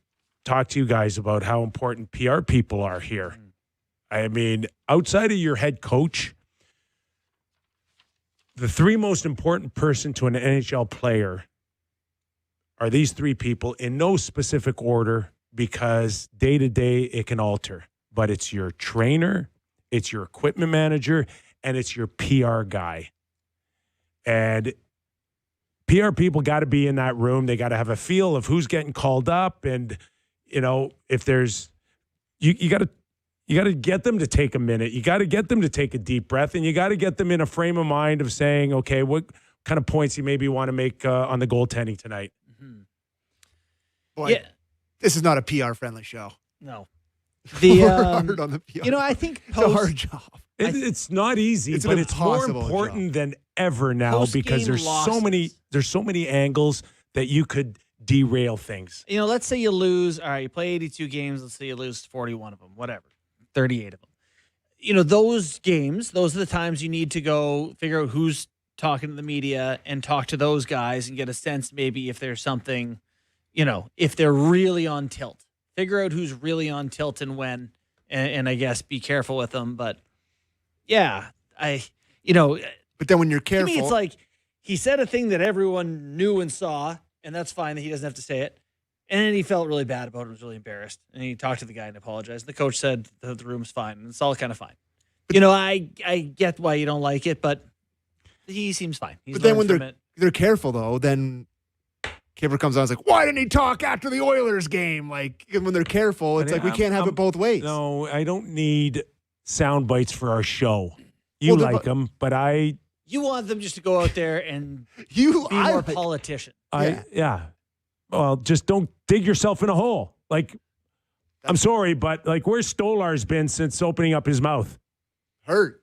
talk to you guys about how important PR people are here. I mean, outside of your head coach, the three most important person to an NHL player are these three people in no specific order, because day to day it can alter. But it's your trainer, it's your equipment manager, and it's your PR guy. And PR people got to be in that room. They got to have a feel of who's getting called up, and if there's you got to get them to take a minute. You got to get them to take a deep breath, and you got to get them in a frame of mind of saying, okay, what kind of points you maybe want to make on the goaltending tonight. Boy, Yeah. This is not a PR-friendly show. No. We're hard on the PR. I think It's a hard job. It's not easy, but it's more important than ever now, because there's so many angles that you could derail things. Let's say you lose. All right, you play 82 games. Let's say you lose 41 of them, whatever, 38 of them. Those games, those are the times you need to go figure out who's talking to the media and talk to those guys and get a sense maybe if there's something, if they're really on tilt. Figure out who's really on tilt and when, and I guess be careful with them. But yeah, But then when you're careful, to me, it's like he said a thing that everyone knew and saw, and that's fine that he doesn't have to say it. And then he felt really bad about it, was really embarrassed. And he talked to the guy and apologized. The coach said the room's fine, and it's all kind of fine. I get why you don't like it, but he seems fine. But then when they're careful, though, then Kyper comes on and is like, why didn't he talk after the Oilers game? Like, when they're careful, it's like we can't have it both ways. No, I don't need sound bites for our show. You like them, but you want them just to go out there and be more politician. Yeah. Well, just don't dig yourself in a hole. I'm sorry, but where's Stolar's been since opening up his mouth? Hurt.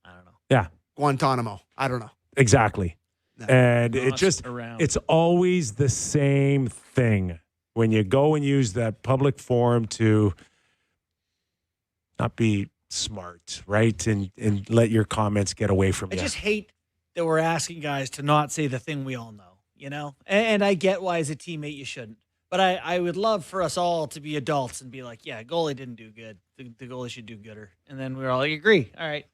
I don't know. Yeah. Guantanamo. I don't know. Exactly. No. And it's always the same thing when you go and use that public forum to not be smart, right? And let your comments get away from you. I just hate that we're asking guys to not say the thing we all know, And I get why as a teammate you shouldn't. But I would love for us all to be adults and be like, yeah, goalie didn't do good. The goalie should do gooder. And then we're all like, agree. All right.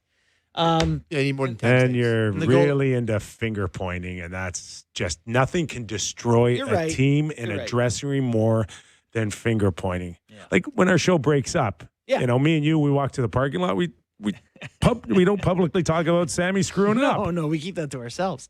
You need more than 10 And saves. you're And the goal- really into finger pointing, and that's just nothing can destroy You're a right. team in You're a right. dressing room more than finger pointing. Yeah. Like when our show breaks up, Yeah. me and you, we walk to the parking lot. We don't publicly talk about Sammy screwing it up. No, we keep that to ourselves.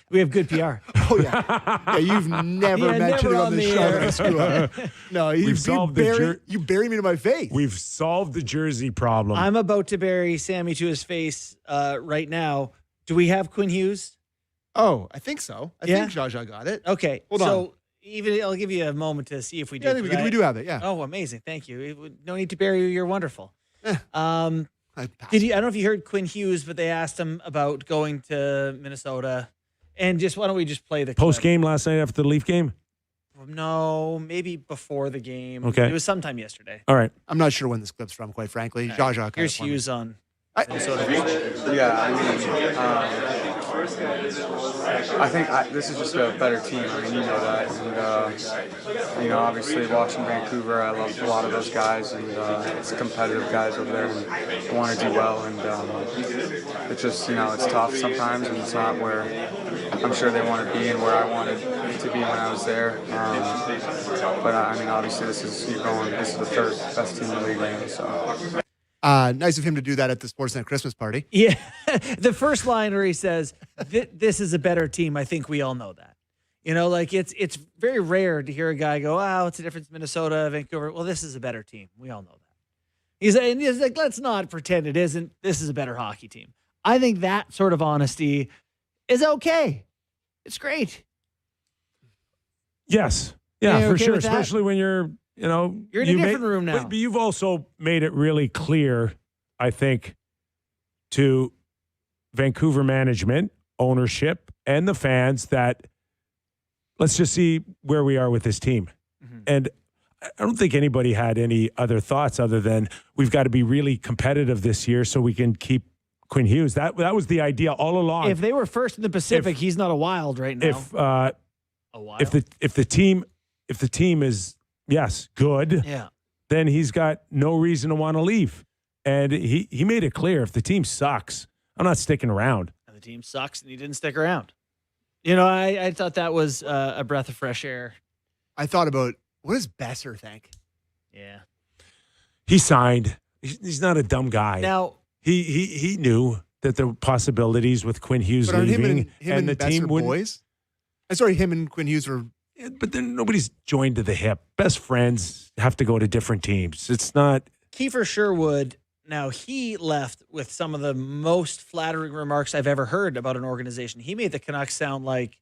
We have good PR. Oh, yeah. You've never Yeah, mentioned never it on on the the show air. that I screw up. No, We've solved the you bury me to my face. We've solved the jersey problem. I'm about to bury Sammy to his face right now. Do we have Quinn Hughes? Oh, I think so. I Yeah? think Jaja got it. Okay. Hold so even I'll give you a moment to see if we do. Yeah, I think we do have it, yeah. Oh, amazing. Thank you. No need to bury you. You're wonderful. I Did you? I don't know if you heard Quinn Hughes, but they asked him about going to Minnesota. And just why don't we just play the Post clip? game last night after the Leaf game? No, maybe before the game. Okay. It was sometime yesterday. All right. I'm not sure when this clip's from, quite frankly. Jaja. Here's Hughes on Minnesota. I think this is just a better team. I mean, you know that. And, obviously watching Vancouver, I love a lot of those guys, and it's competitive guys over there and want to do well. And it's just, it's tough sometimes, and it's not where I'm sure they want to be and where I wanted to be when I was there. But obviously this is the third best team in the league right now. So. Nice of him to do that at the Sportsnet Christmas party. Yeah. The first line where he says, this is a better team, I think we all know that. It's very rare to hear a guy go, what's the difference, Minnesota, Vancouver? Well, this is a better team. We all know that. He's like, let's not pretend it isn't. This is a better hockey team. I think that sort of honesty is okay. It's great. Yes. Yeah, for okay sure. with that? Especially when you're in a different room now. But you've also made it really clear, I think, to Vancouver management, ownership, and the fans that let's just see where we are with this team. Mm-hmm. And I don't think anybody had any other thoughts other than we've got to be really competitive this year so we can keep Quinn Hughes. That was the idea all along. If they were first in the Pacific, he's not a Wild right now. If the team is good, yeah, then he's got no reason to want to leave. And he made it clear if the team sucks, I'm not sticking around. And the team sucks, and he didn't stick around. I thought that was a breath of fresh air. I thought about, what does Besser think? Yeah. He signed. He's not a dumb guy. Now he knew that there were possibilities with Quinn Hughes But are leaving, him and the Besser team wouldn't. boys? Sorry, him and Quinn Hughes were. But then nobody's joined to the hip. Best friends have to go to different teams. It's not. Kiefer Sherwood. Now, he left with some of the most flattering remarks I've ever heard about an organization. He made the Canucks sound like,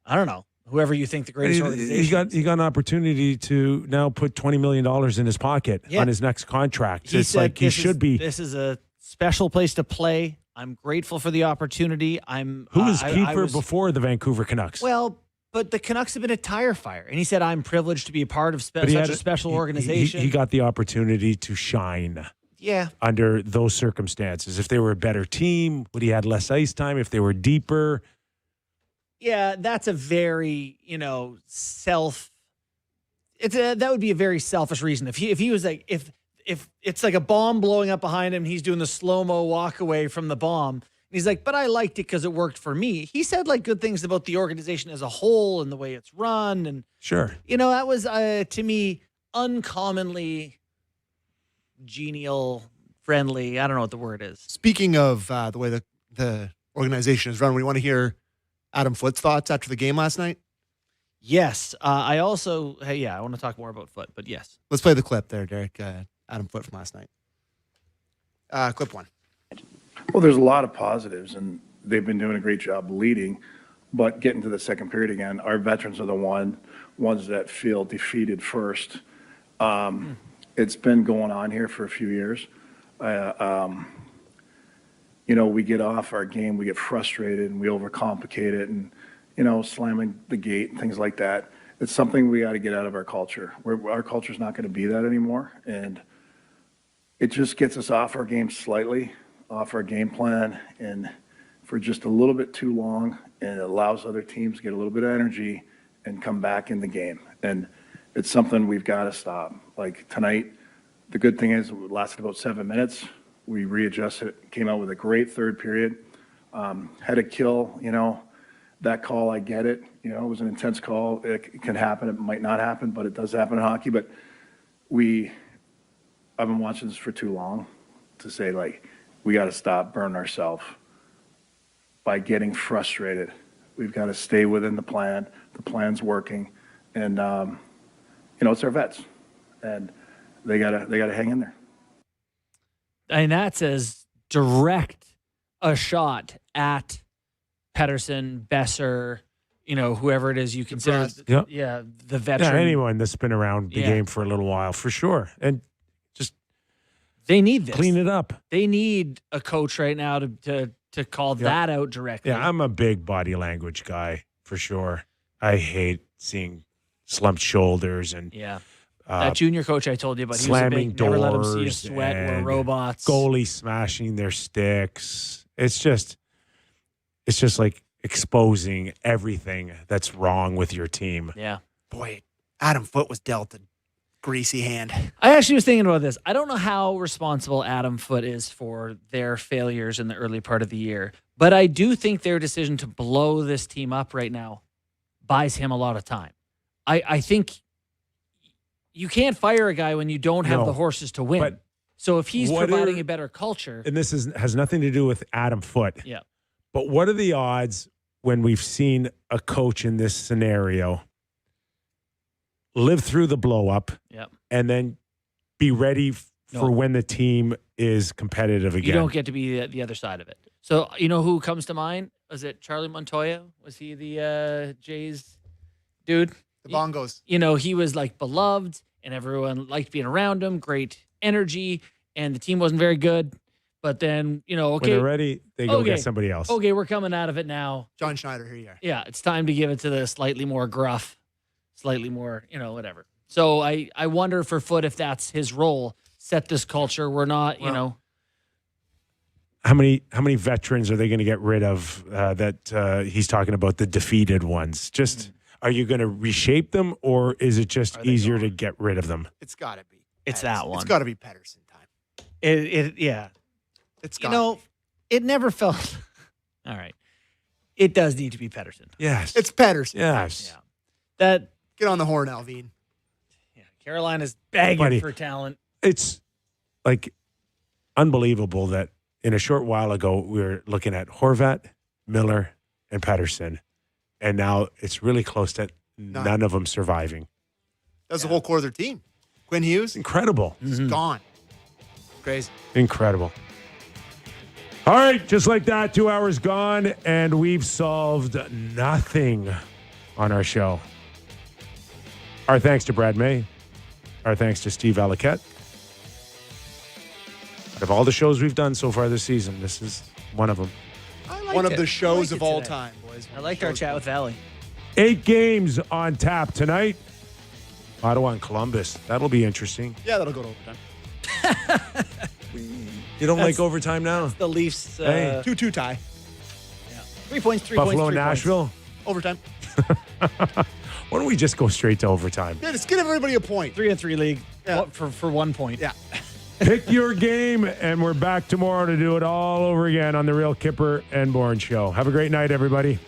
I don't know, whoever you think the greatest organization He got an opportunity to now put $20 million in his pocket on his next contract. He It's said like he should be. This is a special place to play. I'm grateful for the opportunity. Who was Kyper before the Vancouver Canucks? Well, but the Canucks have been a tire fire. And he said, I'm privileged to be a part of such a special organization. He got the opportunity to shine. Yeah. Under those circumstances. If they were a better team, would he had less ice time? If they were deeper? Yeah, that's a very, that would be a very selfish reason. If he was like, if it's like a bomb blowing up behind him, he's doing the slow-mo walk away from the bomb. And he's like, but I liked it because it worked for me. He said like good things about the organization as a whole and the way it's run. And sure. That was, to me, uncommonly genial, friendly. I don't know what the word is. Speaking of the way the organization is run, we want to hear Adam Foote's thoughts after the game last night. Yes. I also, I want to talk more about Foote, but yes. Let's play the clip there, Derek. Adam Foote from last night. Clip one. Well, there's a lot of positives, and they've been doing a great job leading. But getting to the second period again, our veterans are the ones that feel defeated first. It's been going on here for a few years. We get off our game, we get frustrated, and we overcomplicate it, and slamming the gate and things like that. It's something we got to get out of our culture. Our culture's not going to be that anymore, and it just gets us off our game slightly, off our game plan, and for just a little bit too long, and it allows other teams to get a little bit of energy and come back in the game. And it's something we've got to stop. Like tonight, the good thing is it lasted about 7 minutes. We readjusted, came out with a great third period. Had a kill, that call, I get it. It was an intense call. It can happen. It might not happen, but it does happen in hockey. But I've been watching this for too long to say, we got to stop burning ourselves by getting frustrated. We've got to stay within the plan. The plan's working. And, it's our vets. And they gotta hang in there. And that's as direct a shot at Pettersson, Besser, whoever it is you consider, the veteran. Yeah, anyone that's been around the game for a little while, for sure. And just they need this. Clean it up. They need a coach right now to call that out directly. Yeah, I'm a big body language guy, for sure. I hate seeing slumped shoulders and that junior coach I told you about, slamming he was never let him see a doors sweat. We're and robots. Goalie smashing their sticks. It's just like exposing everything that's wrong with your team. Yeah. Boy, Adam Foote was dealt a greasy hand. I actually was thinking about this. I don't know how responsible Adam Foote is for their failures in the early part of the year, but I do think their decision to blow this team up right now buys him a lot of time. I think you can't fire a guy when you don't have the horses to win. But so if he's providing a better culture. And this has nothing to do with Adam Foote. Yeah. But what are the odds when we've seen a coach in this scenario live through the blow up and then be ready for when the team is competitive again? You don't get to be the other side of it. So, who comes to mind? Was it Charlie Montoya? Was he the Jays dude? The bongos. He was beloved and everyone liked being around him. Great energy. And the team wasn't very good. But then, okay. When they're ready, they go get somebody else. Okay, we're coming out of it now. John Schneider, here you are. Yeah, it's time to give it to the slightly more gruff, slightly more, whatever. So I wonder for Foote if that's his role. Set this culture. We're not, How many veterans are they going to get rid of that he's talking about, the defeated ones? Just are you going to reshape them, or is it just easier to get rid of them? It's got to be. It's that one. It's got to be Pettersson time. It's it never felt. All right. It does need to be Pettersson. Yes. It's Pettersson. Yes. Yeah. Get on the horn, Alvin. Yeah. Carolina's begging for talent. It's unbelievable that in a short while ago we were looking at Horvat, Miller, and Pettersson, and now it's really close to none of them surviving. That's the whole core of their team. Quinn Hughes, incredible. He's gone. Crazy. Incredible. All right, just like that, 2 hours gone, and we've solved nothing on our show. Our thanks to Brad May. Our thanks to Steve Valiquette. Out of all the shows we've done so far this season, this is one of them. One of the shows of all time, boys. I liked our chat with Valley. 8 games on tap tonight. Ottawa and Columbus. That'll be interesting. Yeah, that'll go to overtime. You don't like overtime now? The Leafs. 2-2 tie. Yeah. 3 points, 3 Buffalo points, 3 Nashville? Overtime. Why don't we just go straight to overtime? Yeah, just give everybody a point. 3-on-3 league for 1 point. Yeah. Pick your game, and we're back tomorrow to do it all over again on the Real Kyper and Bourne Show. Have a great night, everybody.